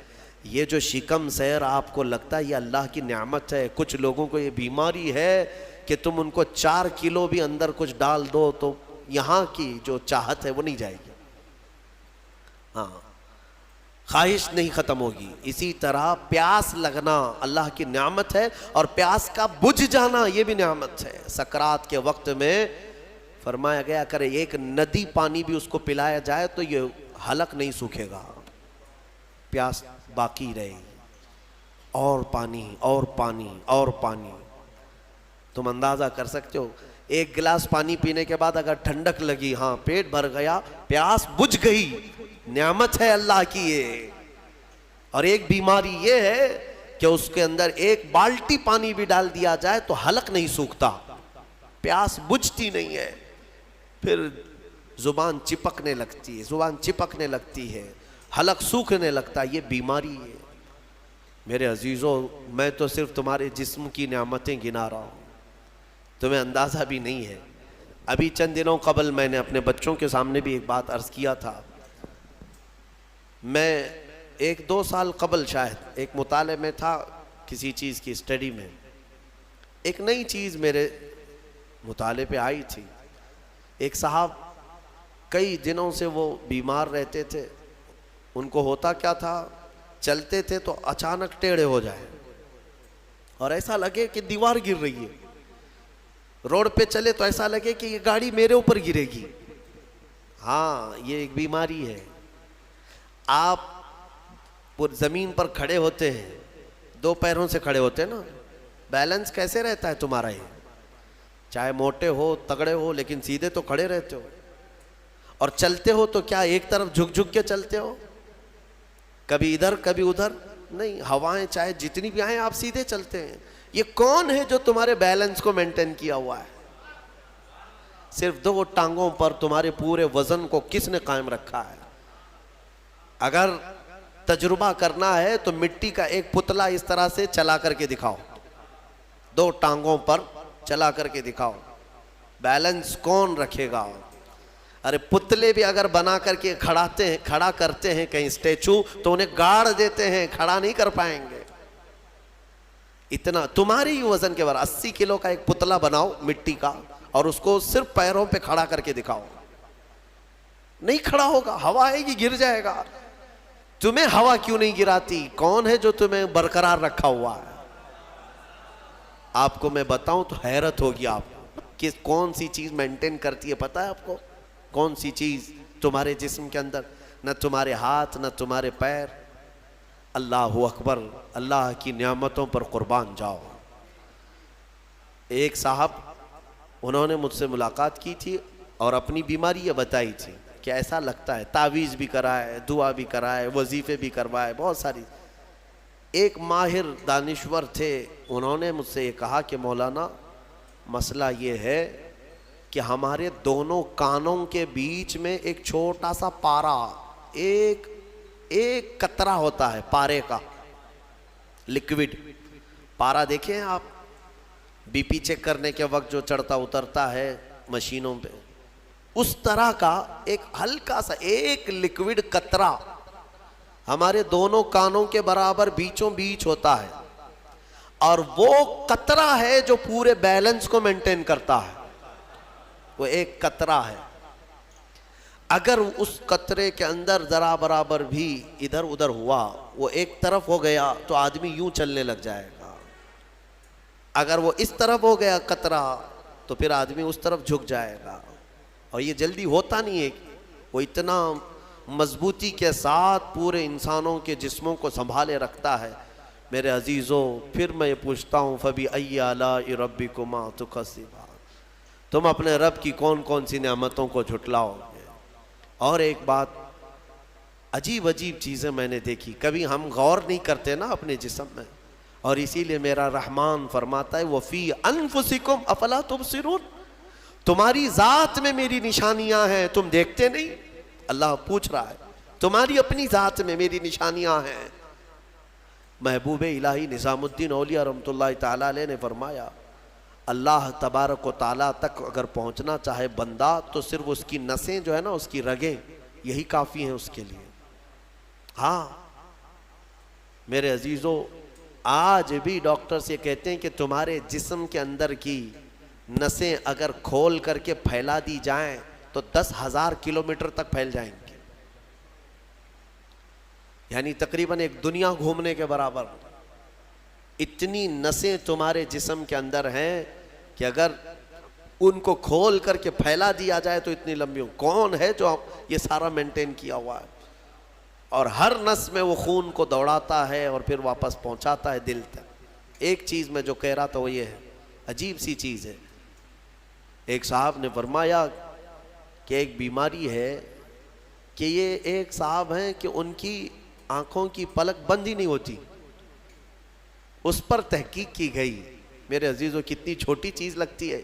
یہ جو شکم سیر آپ کو لگتا ہے یہ اللہ کی نعمت ہے۔ کچھ لوگوں کو یہ بیماری ہے کہ تم ان کو 4 کلو بھی اندر کچھ ڈال دو تو یہاں کی جو چاہت ہے وہ نہیں جائے گی، ہاں خواہش نہیں ختم ہوگی۔ اسی طرح پیاس لگنا اللہ کی نعمت ہے، اور پیاس کا بجھ جانا یہ بھی نعمت ہے۔ سکرات کے وقت میں فرمایا گیا کرے ایک ندی پانی بھی اس کو پلایا جائے تو یہ حلق نہیں سوکھے گا، پیاس باقی رہے گی، اور پانی اور پانی اور پانی۔ تم اندازہ کر سکتے ہو ایک گلاس پانی پینے کے بعد اگر ٹھنڈک لگی، ہاں پیٹ بھر گیا، پیاس بجھ گئی، نعمت ہے اللہ کی یہ۔ اور ایک بیماری یہ ہے کہ اس کے اندر ایک بالٹی پانی بھی ڈال دیا جائے تو حلق نہیں سوکھتا، پیاس بجھتی نہیں ہے، پھر زبان چپکنے لگتی ہے، زبان چپکنے لگتی ہے، حلق سوکھنے لگتا ہے، یہ بیماری ہے۔ میرے عزیزوں، میں تو صرف تمہارے جسم کی نعمتیں گنا رہا ہوں، تمہیں اندازہ بھی نہیں ہے۔ ابھی چند دنوں قبل میں نے اپنے بچوں کے سامنے بھی ایک بات عرض کیا تھا۔ میں 1-2 سال قبل شاید ایک مطالعے میں تھا، کسی چیز کی اسٹڈی میں، ایک نئی چیز میرے مطالعے پہ آئی تھی۔ ایک صاحب کئی دنوں سے وہ بیمار رہتے تھے، ان کو ہوتا کیا تھا، چلتے تھے تو اچانک ٹیڑھے ہو جائے اور ایسا لگے کہ دیوار گر رہی ہے، روڈ پہ چلے تو ایسا لگے کہ یہ گاڑی میرے اوپر گرے گی۔ ہاں یہ ایک بیماری ہے۔ آپ زمین پر کھڑے ہوتے ہیں، 2 پیروں سے کھڑے ہوتے ہیں نا، بیلنس کیسے رہتا ہے تمہارا؟ یہ چاہے موٹے ہو تگڑے ہو لیکن سیدھے تو کھڑے رہتے ہو، اور چلتے ہو تو کیا ایک طرف جھک جھک کے چلتے ہو، کبھی ادھر کبھی ادھر نہیں، ہوائیں چاہے جتنی بھی آئیں آپ سیدھے چلتے ہیں۔ یہ کون ہے جو تمہارے بیلنس کو مینٹین کیا ہوا ہے؟ صرف 2 ٹانگوں پر تمہارے پورے وزن کو کس نے قائم رکھا ہے؟ اگر تجربہ کرنا ہے تو مٹی کا ایک پتلا اس طرح سے چلا کر کے دکھاؤ، 2 ٹانگوں پر چلا کر کے دکھاؤ، بیلنس کون رکھے گا؟ ارے پتلے بھی اگر بنا کر کے کھڑا کرتے ہیں کہیں اسٹیچو تو انہیں گاڑ دیتے ہیں، کھڑا نہیں کر پائیں گے۔ اتنا تمہاری ہی وزن کے بعد 80 کلو کا ایک پتلا بناؤ مٹی کا اور اس کو صرف پیروں پہ کھڑا کر کے دکھاؤ، نہیں کھڑا ہوگا، ہوا آئے گی گر جائے گا۔ تمہیں ہوا کیوں نہیں گراتی؟ کون ہے جو تمہیں برقرار رکھا ہوا ہے؟ آپ کو میں بتاؤں تو حیرت ہوگی آپ کہ کون سی چیز مینٹین کرتی ہے، پتہ ہے آپ کو کون سی چیز تمہارے جسم کے اندر؟ نہ تمہارے ہاتھ نہ تمہارے پیر۔ اللہ اکبر، اللہ کی نعمتوں پر قربان جاؤ۔ ایک صاحب انہوں نے مجھ سے ملاقات کی تھی اور اپنی بیماری یہ بتائی تھی کہ ایسا لگتا ہے، تعویذ بھی کرائے، دعا بھی کرائے، وظیفے بھی کروائے، بہت ساری۔ ایک ماہر دانشور تھے، انہوں نے مجھ سے یہ کہا کہ مولانا مسئلہ یہ ہے کہ ہمارے دونوں کانوں کے بیچ میں ایک چھوٹا سا پارا، ایک قطرہ ہوتا ہے پارے کا، لکوڈ پارا دیکھیں آپ بی پی چیک کرنے کے وقت جو چڑھتا اترتا ہے مشینوں پہ، اس طرح کا ایک ہلکا سا ایک لکوڈ قطرہ ہمارے دونوں کانوں کے برابر بیچوں بیچ ہوتا ہے، اور وہ قطرہ ہے جو پورے بیلنس کو مینٹین کرتا ہے۔ وہ ایک قطرہ ہے، اگر اس قطرے کے اندر ذرا برابر بھی ادھر ادھر ہوا، وہ ایک طرف ہو گیا تو آدمی یوں چلنے لگ جائے گا، اگر وہ اس طرف ہو گیا قطرہ تو پھر آدمی اس طرف جھک جائے گا، اور یہ جلدی ہوتا نہیں ہے۔ وہ اتنا مضبوطی کے ساتھ پورے انسانوں کے جسموں کو سنبھالے رکھتا ہے۔ میرے عزیزوں، پھر میں یہ پوچھتا ہوں فَبِأَيِّ آلَاءِ رَبِّكُمَا تُكَذِّبَانِ، تم اپنے رب کی کون کون سی نعمتوں کو جھٹلاؤ گے؟ اور ایک بات عجیب عجیب چیزیں میں نے دیکھی. کبھی ہم غور نہیں کرتے نا اپنے جسم میں, اور اسی لیے میرا رحمان فرماتا ہے وَفِي أَنفُسِكُمْ أَفَلَا تُبْصِرُونَ, تمہاری ذات میں میری نشانیاں ہیں, تم دیکھتے نہیں. اللہ پوچھ رہا ہے تمہاری اپنی ذات میں میری نشانیاں ہیں. محبوب الہی نظام الدین اولیاء رحمۃ اللہ تعالیٰ علیہ نے فرمایا اللہ تبارک و تعالیٰ تک اگر پہنچنا چاہے بندہ تو صرف اس کی نسیں جو ہے نا, اس کی رگیں, یہی کافی ہیں اس کے لیے. ہاں میرے عزیزو, آج بھی ڈاکٹرز یہ کہتے ہیں کہ تمہارے جسم کے اندر کی نسیں اگر کھول کر کے پھیلا دی جائیں تو 10,000 کلومیٹر تک پھیل جائیں گے, یعنی تقریباً ایک دنیا گھومنے کے برابر. اتنی نسیں تمہارے جسم کے اندر ہیں کہ اگر ان کو کھول کر کے پھیلا دیا جائے تو اتنی لمبی. کون ہے جو یہ سارا مینٹین کیا ہوا ہے, اور ہر نس میں وہ خون کو دوڑاتا ہے اور پھر واپس پہنچاتا ہے دل تک. ایک چیز میں جو کہہ رہا تھا وہ یہ ہے, عجیب سی چیز ہے. ایک صاحب نے فرمایا کہ ایک بیماری ہے کہ یہ ایک صاحب ہیں کہ ان کی آنکھوں کی پلک بند ہی نہیں ہوتی. اس پر تحقیق کی گئی. میرے عزیزو کتنی چھوٹی چیز لگتی ہے,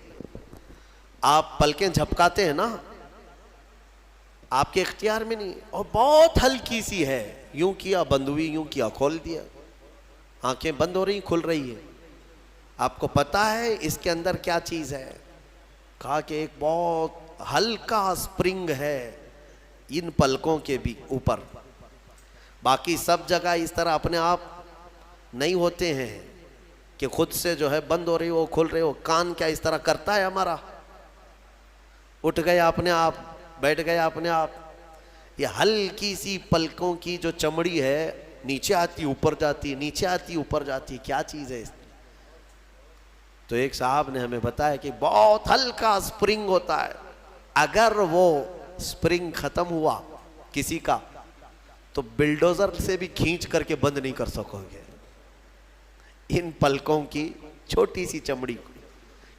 آپ پلکیں جھپکاتے ہیں نا, آپ کے اختیار میں نہیں, اور بہت ہلکی سی ہے, یوں کیا بند ہوئی, یوں کیا کھول دیا, آنکھیں بند ہو رہی کھل رہی ہے. آپ کو پتا ہے اس کے اندر کیا چیز ہے؟ کہا کہ ایک بہت ہلکا سپرنگ ہے ان پلکوں کے بھی اوپر. باقی سب جگہ اس طرح اپنے آپ نہیں ہوتے ہیں کہ خود سے جو ہے بند ہو رہی ہو کھل رہی ہو. کان کیا اس طرح کرتا ہے ہمارا, اٹھ گیا اپنے آپ, بیٹھ گیا اپنے آپ. یہ ہلکی سی پلکوں کی جو چمڑی ہے نیچے آتی اوپر جاتی, نیچے آتی اوپر جاتی, کیا چیز ہے اس؟ تو ایک صاحب نے ہمیں بتایا کہ بہت ہلکا سپرنگ ہوتا ہے, اگر وہ سپرنگ ختم ہوا کسی کا تو بلڈوزر سے بھی کھینچ کر کے بند نہیں کر سکو گے. ان پلکوں کی چھوٹی سی چمڑی کو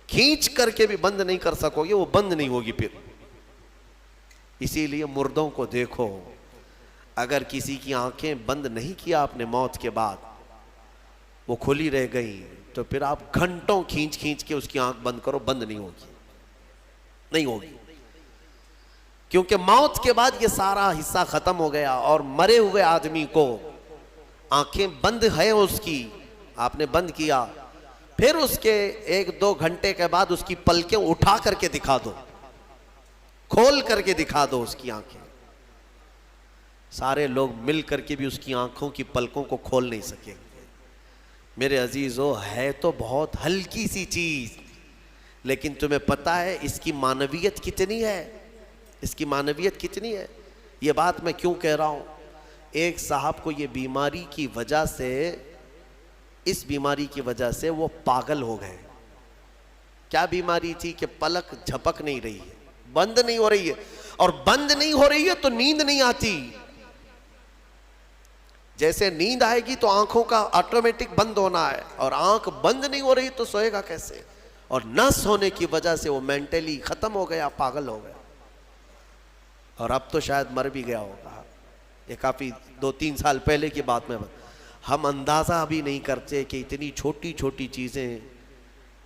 کھینچ کر کے بھی بند نہیں کر سکو گے, وہ بند نہیں ہوگی پھر. اسی لیے مردوں کو دیکھو, اگر کسی کی آنکھیں بند نہیں کیا آپ نے موت کے بعد, وہ کھلی رہ گئی, تو پھر آپ گھنٹوں کھینچ کھینچ کے اس کی آنکھ بند کرو, بند نہیں ہوگی, نہیں ہوگی. کیونکہ موت کے بعد یہ سارا حصہ ختم ہو گیا, اور مرے ہوئے آدمی کو آنکھیں بند ہے اس کی, آپ نے بند کیا, پھر اس کے 1-2 گھنٹے کے بعد اس کی پلکیں اٹھا کر کے دکھا دو, کھول کر کے دکھا دو اس کی آنکھیں. سارے لوگ مل کر کے بھی اس کی آنکھوں کی پلکوں کو کھول نہیں سکیں گے. میرے عزیزو, ہے تو بہت ہلکی سی چیز, لیکن تمہیں پتا ہے اس کی معنویت کتنی ہے, اس کی معنویت کتنی ہے. یہ بات میں کیوں کہہ رہا ہوں, ایک صاحب کو یہ بیماری کی وجہ سے, اس بیماری کی وجہ سے وہ پاگل ہو گئے. کیا بیماری تھی کہ پلک جھپک نہیں رہی ہے, بند نہیں ہو رہی ہے, اور بند نہیں ہو رہی ہے تو نیند نہیں آتی. جیسے نیند آئے گی تو آنکھوں کا آٹومیٹک بند ہونا ہے, اور آنکھ بند نہیں ہو رہی تو سوئے گا کیسے. اور نس ہونے کی وجہ سے وہ مینٹلی ختم ہو گیا, پاگل ہو گیا, اور اب تو شاید مر بھی گیا ہوگا. یہ کافی 2-3 سال پہلے کی بات میں, ہم اندازہ بھی نہیں کرتے کہ اتنی چھوٹی چھوٹی چیزیں.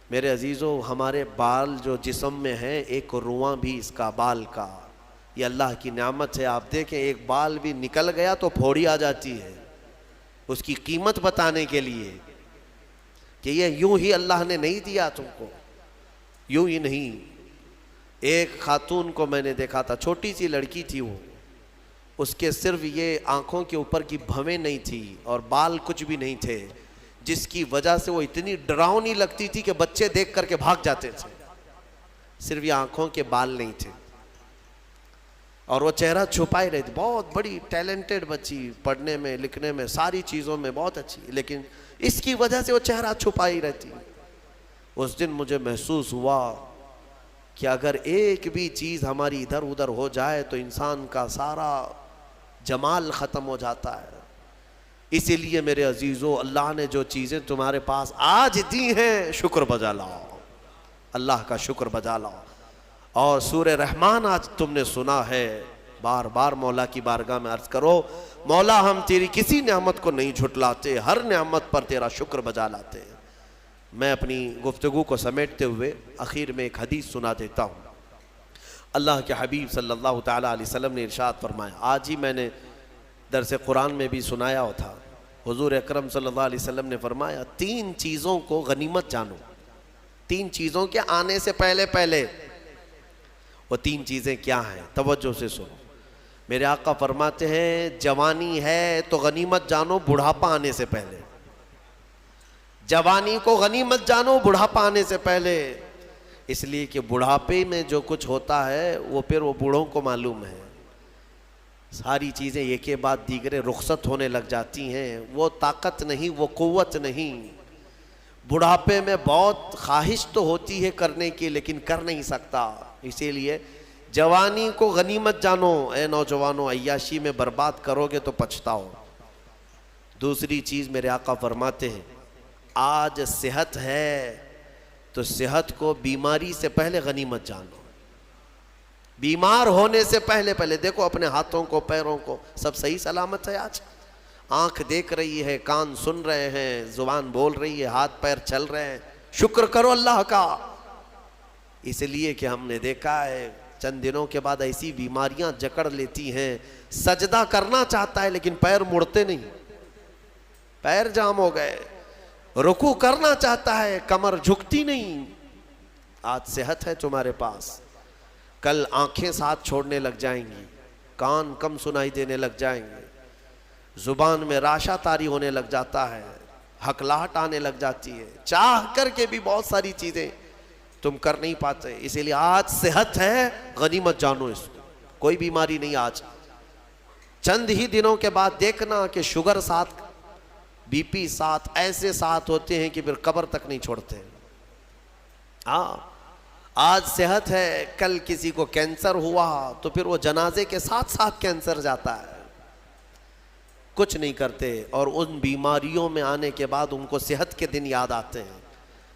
میرے عزیزو, ہمارے بال جو جسم میں ہیں, ایک رواں بھی اس کا بال کا, یہ اللہ کی نعمت ہے. آپ دیکھیں ایک بال بھی نکل گیا تو پھوڑی آ جاتی ہے, اس کی قیمت بتانے کے لیے کہ یہ یوں ہی اللہ نے نہیں دیا تم کو, یوں ہی نہیں. ایک خاتون کو میں نے دیکھا تھا, چھوٹی سی لڑکی تھی وہ, اس کے صرف یہ آنکھوں کے اوپر کی بھویں نہیں تھی اور بال کچھ بھی نہیں تھے, جس کی وجہ سے وہ اتنی ڈراؤنی لگتی تھی کہ بچے دیکھ کر کے بھاگ جاتے تھے. صرف یہ آنکھوں کے بال نہیں تھے, اور وہ چہرہ چھپائے رہتی. بہت بڑی ٹیلنٹڈ بچی, پڑھنے میں لکھنے میں ساری چیزوں میں بہت اچھی, لیکن اس کی وجہ سے وہ چہرہ چھپائی رہتی. اس دن مجھے محسوس ہوا کہ اگر ایک بھی چیز ہماری ادھر ادھر ہو جائے تو انسان کا سارا جمال ختم ہو جاتا ہے. اسی لیے میرے عزیزو, اللہ نے جو چیزیں تمہارے پاس آج دی ہیں, شکر بجا لاؤ, اللہ کا شکر بجا لاؤ. اور سورہ رحمان آج تم نے سنا ہے, بار بار مولا کی بارگاہ میں عرض کرو، مولا ہم تیری کسی نعمت کو نہیں جھٹلاتے، ہر نعمت پر تیرا شکر بجا لاتے ہیں۔ میں اپنی گفتگو کو سمیٹتے ہوئے آخر میں ایک حدیث سنا دیتا ہوں۔ اللہ کے حبیب صلی اللہ تعالیٰ علیہ وسلم نے ارشاد فرمایا، آج ہی میں نے درس قرآن میں بھی سنایا ہوا تھا، حضور اکرم صلی اللہ علیہ وسلم نے فرمایا 3 چیزوں کو غنیمت جانو، 3 چیزوں کے آنے سے پہلے۔ وہ 3 چیزیں کیا ہیں؟ توجہ سے سنو۔ میرے آقا فرماتے ہیں جوانی ہے تو غنیمت جانو بڑھاپا آنے سے پہلے، جوانی کو غنیمت جانو بڑھاپا آنے سے پہلے، اس لیے کہ بڑھاپے میں جو کچھ ہوتا ہے وہ پھر وہ بوڑھوں کو معلوم ہے، ساری چیزیں ایک کے بعد دیگرے رخصت ہونے لگ جاتی ہیں، وہ طاقت نہیں، وہ قوت نہیں۔ بڑھاپے میں بہت خواہش تو ہوتی ہے کرنے کی لیکن کر نہیں سکتا، اسی لیے جوانی کو غنیمت جانو۔ اے نوجوانوں، عیاشی میں برباد کرو گے تو پچھتاؤ۔ دوسری چیز میرے آقا فرماتے ہیں آج صحت ہے تو صحت کو بیماری سے پہلے غنیمت جانو، بیمار ہونے سے پہلے دیکھو اپنے ہاتھوں کو، پیروں کو، سب صحیح سلامت ہے آج، آنکھ دیکھ رہی ہے، کان سن رہے ہیں، زبان بول رہی ہے، ہاتھ پیر چل رہے ہیں، شکر کرو اللہ کا۔ اس لیے کہ ہم نے دیکھا ہے چند دنوں کے بعد ایسی بیماریاں جکڑ لیتی ہیں، سجدہ کرنا چاہتا ہے لیکن پیر مڑتے نہیں، پیر جام ہو گئے، رکوع کرنا چاہتا ہے کمر جھکتی نہیں۔ آج صحت ہے تمہارے پاس، کل آنکھیں ساتھ چھوڑنے لگ جائیں گی، کان کم سنائی دینے لگ جائیں گے، زبان میں راشا طاری ہونے لگ جاتا ہے، ہکلاہٹ آنے لگ جاتی ہے، چاہ کر کے بھی بہت ساری چیزیں تم کر نہیں پاتے۔ اسی لیے آج صحت ہے، غنیمت جانو اس کو، کوئی بیماری نہیں۔ آج چند ہی دنوں کے بعد دیکھنا کہ شوگر ساتھ، بی پی ساتھ، ایسے ساتھ ہوتے ہیں کہ پھر قبر تک نہیں چھوڑتے۔ ہاں آج صحت ہے، کل کسی کو کینسر ہوا تو پھر وہ جنازے کے ساتھ ساتھ کینسر جاتا ہے، کچھ نہیں کرتے، اور ان بیماریوں میں آنے کے بعد ان کو صحت کے دن یاد آتے ہیں،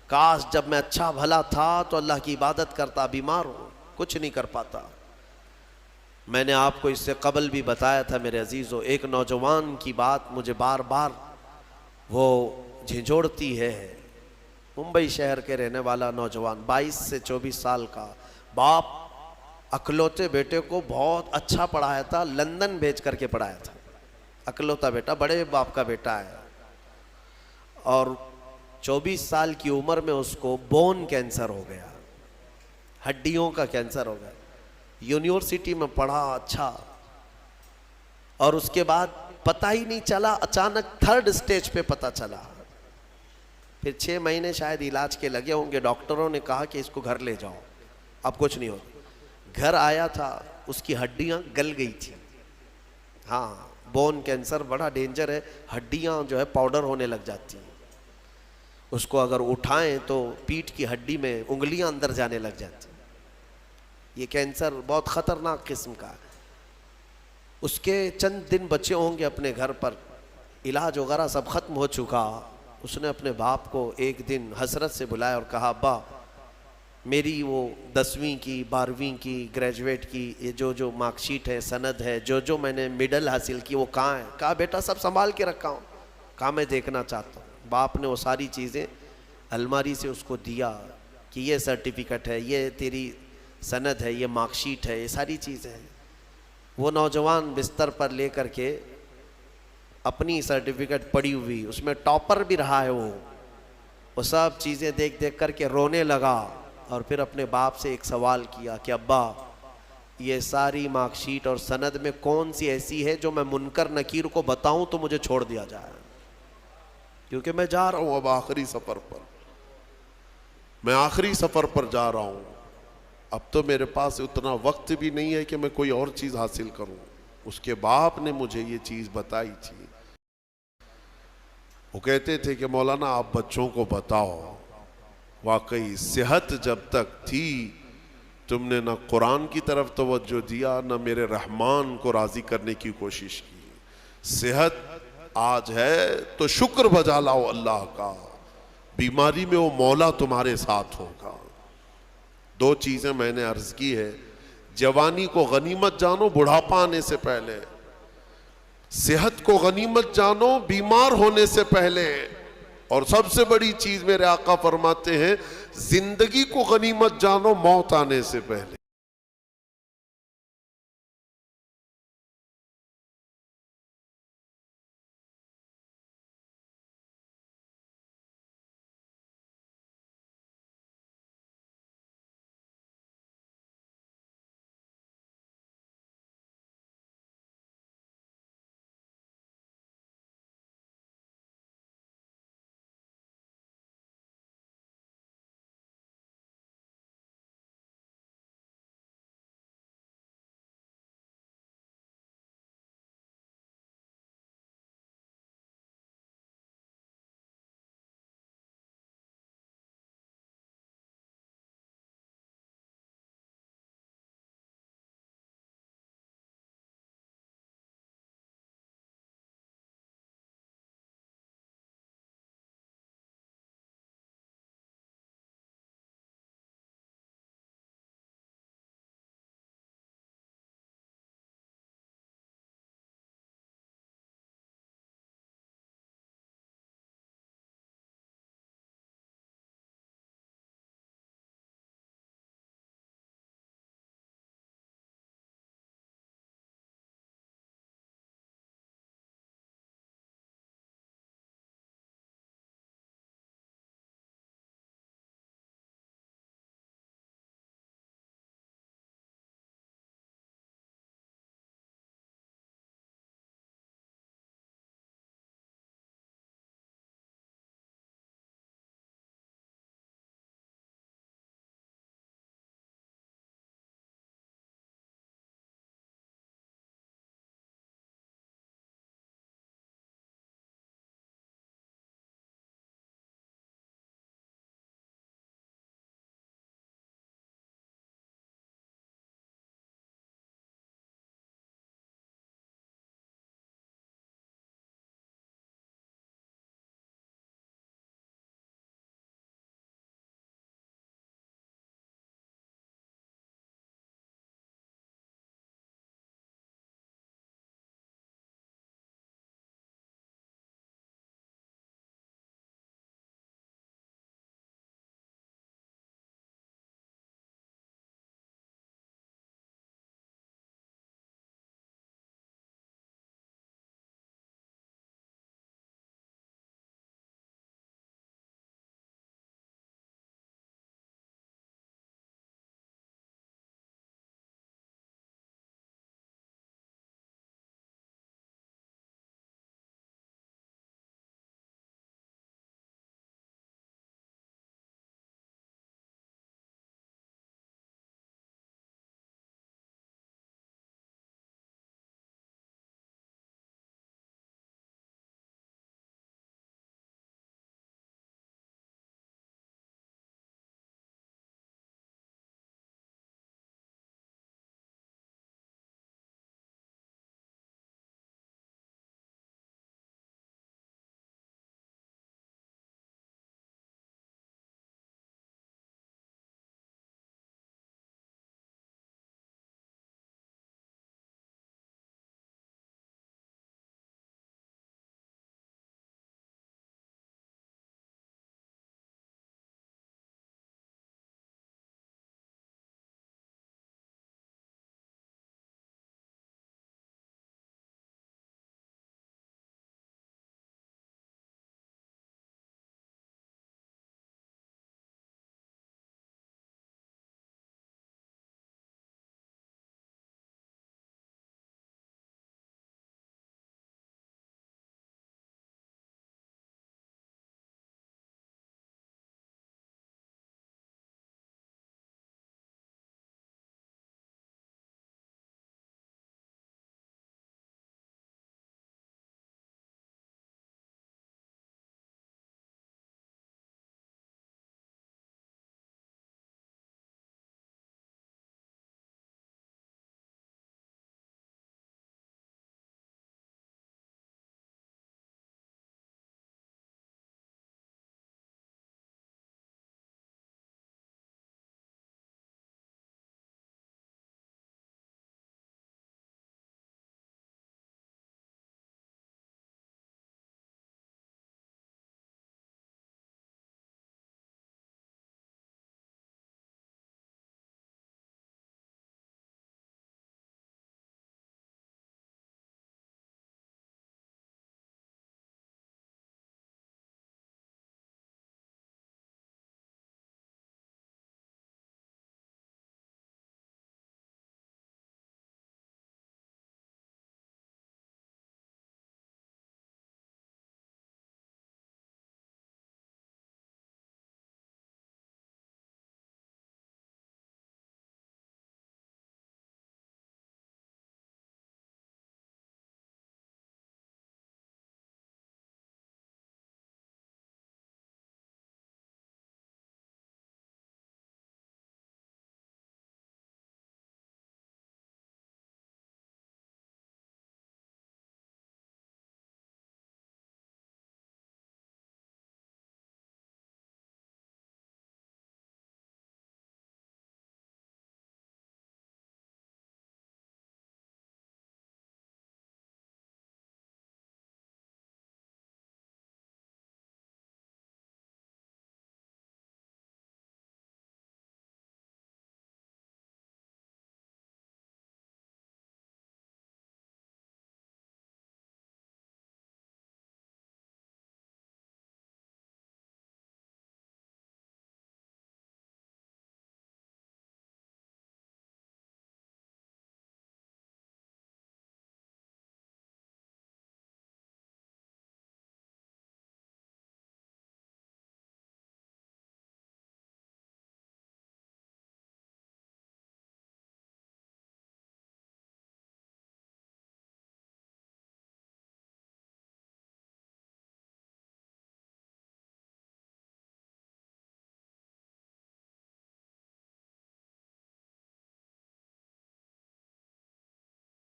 کاش جب میں اچھا بھلا تھا تو اللہ کی عبادت کرتا، بیمار ہوں کچھ نہیں کر پاتا۔ میں نے آپ کو اس سے قبل بھی بتایا تھا میرے عزیزو، ایک نوجوان کی بات مجھے بار بار وہ جھنجھوڑتی ہے، ممبئی شہر کے رہنے والا نوجوان، 22 سے 24 سال کا، باپ اکلوتے بیٹے کو بہت اچھا پڑھایا تھا، لندن بھیج کر کے پڑھایا تھا، اکلوتا بیٹا، بڑے باپ کا بیٹا ہے، اور 24 سال کی عمر میں اس کو بون کینسر ہو گیا، ہڈیوں کا کینسر ہو گیا، یونیورسٹی میں پڑھا اچھا، اور اس کے بعد پتہ ہی نہیں چلا، اچانک 3rd سٹیج پہ پتہ چلا، پھر 6 مہینے شاید علاج کے لگے ہوں گے، ڈاکٹروں نے کہا کہ اس کو گھر لے جاؤ، اب کچھ نہیں ہوتا۔ گھر آیا تھا، اس کی ہڈیاں گل گئی تھی۔ ہاں بون کینسر بڑا ڈینجر ہے، ہڈیاں جو ہے پاؤڈر ہونے لگ جاتی ہیں، اس کو اگر اٹھائیں تو پیٹھ کی ہڈی میں انگلیاں اندر جانے لگ جاتی ہیں، یہ کینسر بہت خطرناک قسم کا ہے۔ اس کے چند دن بچے ہوں گے اپنے گھر پر، علاج وغیرہ سب ختم ہو چکا، اس نے اپنے باپ کو ایک دن حسرت سے بلایا اور کہا ابا میری وہ 10ویں کی 12ویں کی گریجویٹ کی یہ جو مارک شیٹ ہے، سند ہے، جو میں نے میڈل حاصل کی وہ کہاں ہے؟ کہا بیٹا سب سنبھال کے رکھا ہوں۔ کہا میں دیکھنا چاہتا ہوں۔ باپ نے وہ ساری چیزیں الماری سے اس کو دیا کہ یہ سرٹیفکیٹ ہے، یہ تیری سند ہے، یہ مارک شیٹ ہے، یہ ساری چیزیں ہیں۔ وہ نوجوان بستر پر لے کر کے اپنی سرٹیفکیٹ پڑی ہوئی، اس میں ٹاپر بھی رہا ہے، وہ سب چیزیں دیکھ دیکھ کر کے رونے لگا، اور پھر اپنے باپ سے ایک سوال کیا کہ ابا یہ ساری مارک شیٹ اور سند میں کون سی ایسی ہے جو میں منکر نکیر کو بتاؤں تو مجھے چھوڑ دیا جائے، کیونکہ میں جا رہا ہوں اب آخری سفر پر، میں آخری سفر پر جا رہا ہوں، اب تو میرے پاس اتنا وقت بھی نہیں ہے کہ میں کوئی اور چیز حاصل کروں۔ اس کے باپ نے مجھے یہ چیز بتائی تھی، وہ کہتے تھے کہ مولانا آپ بچوں کو بتاؤ، واقعی صحت جب تک تھی تم نے نہ قرآن کی طرف توجہ دیا، نہ میرے رحمان کو راضی کرنے کی کوشش کی۔ صحت آج ہے تو شکر بجا لاؤ اللہ کا، بیماری میں وہ مولا تمہارے ساتھ ہوگا۔ 2 چیزیں میں نے عرض کی ہے، جوانی کو غنیمت جانو بڑھاپا آنے سے پہلے، صحت کو غنیمت جانو بیمار ہونے سے پہلے، اور سب سے بڑی چیز میرے آقا فرماتے ہیں زندگی کو غنیمت جانو موت آنے سے پہلے۔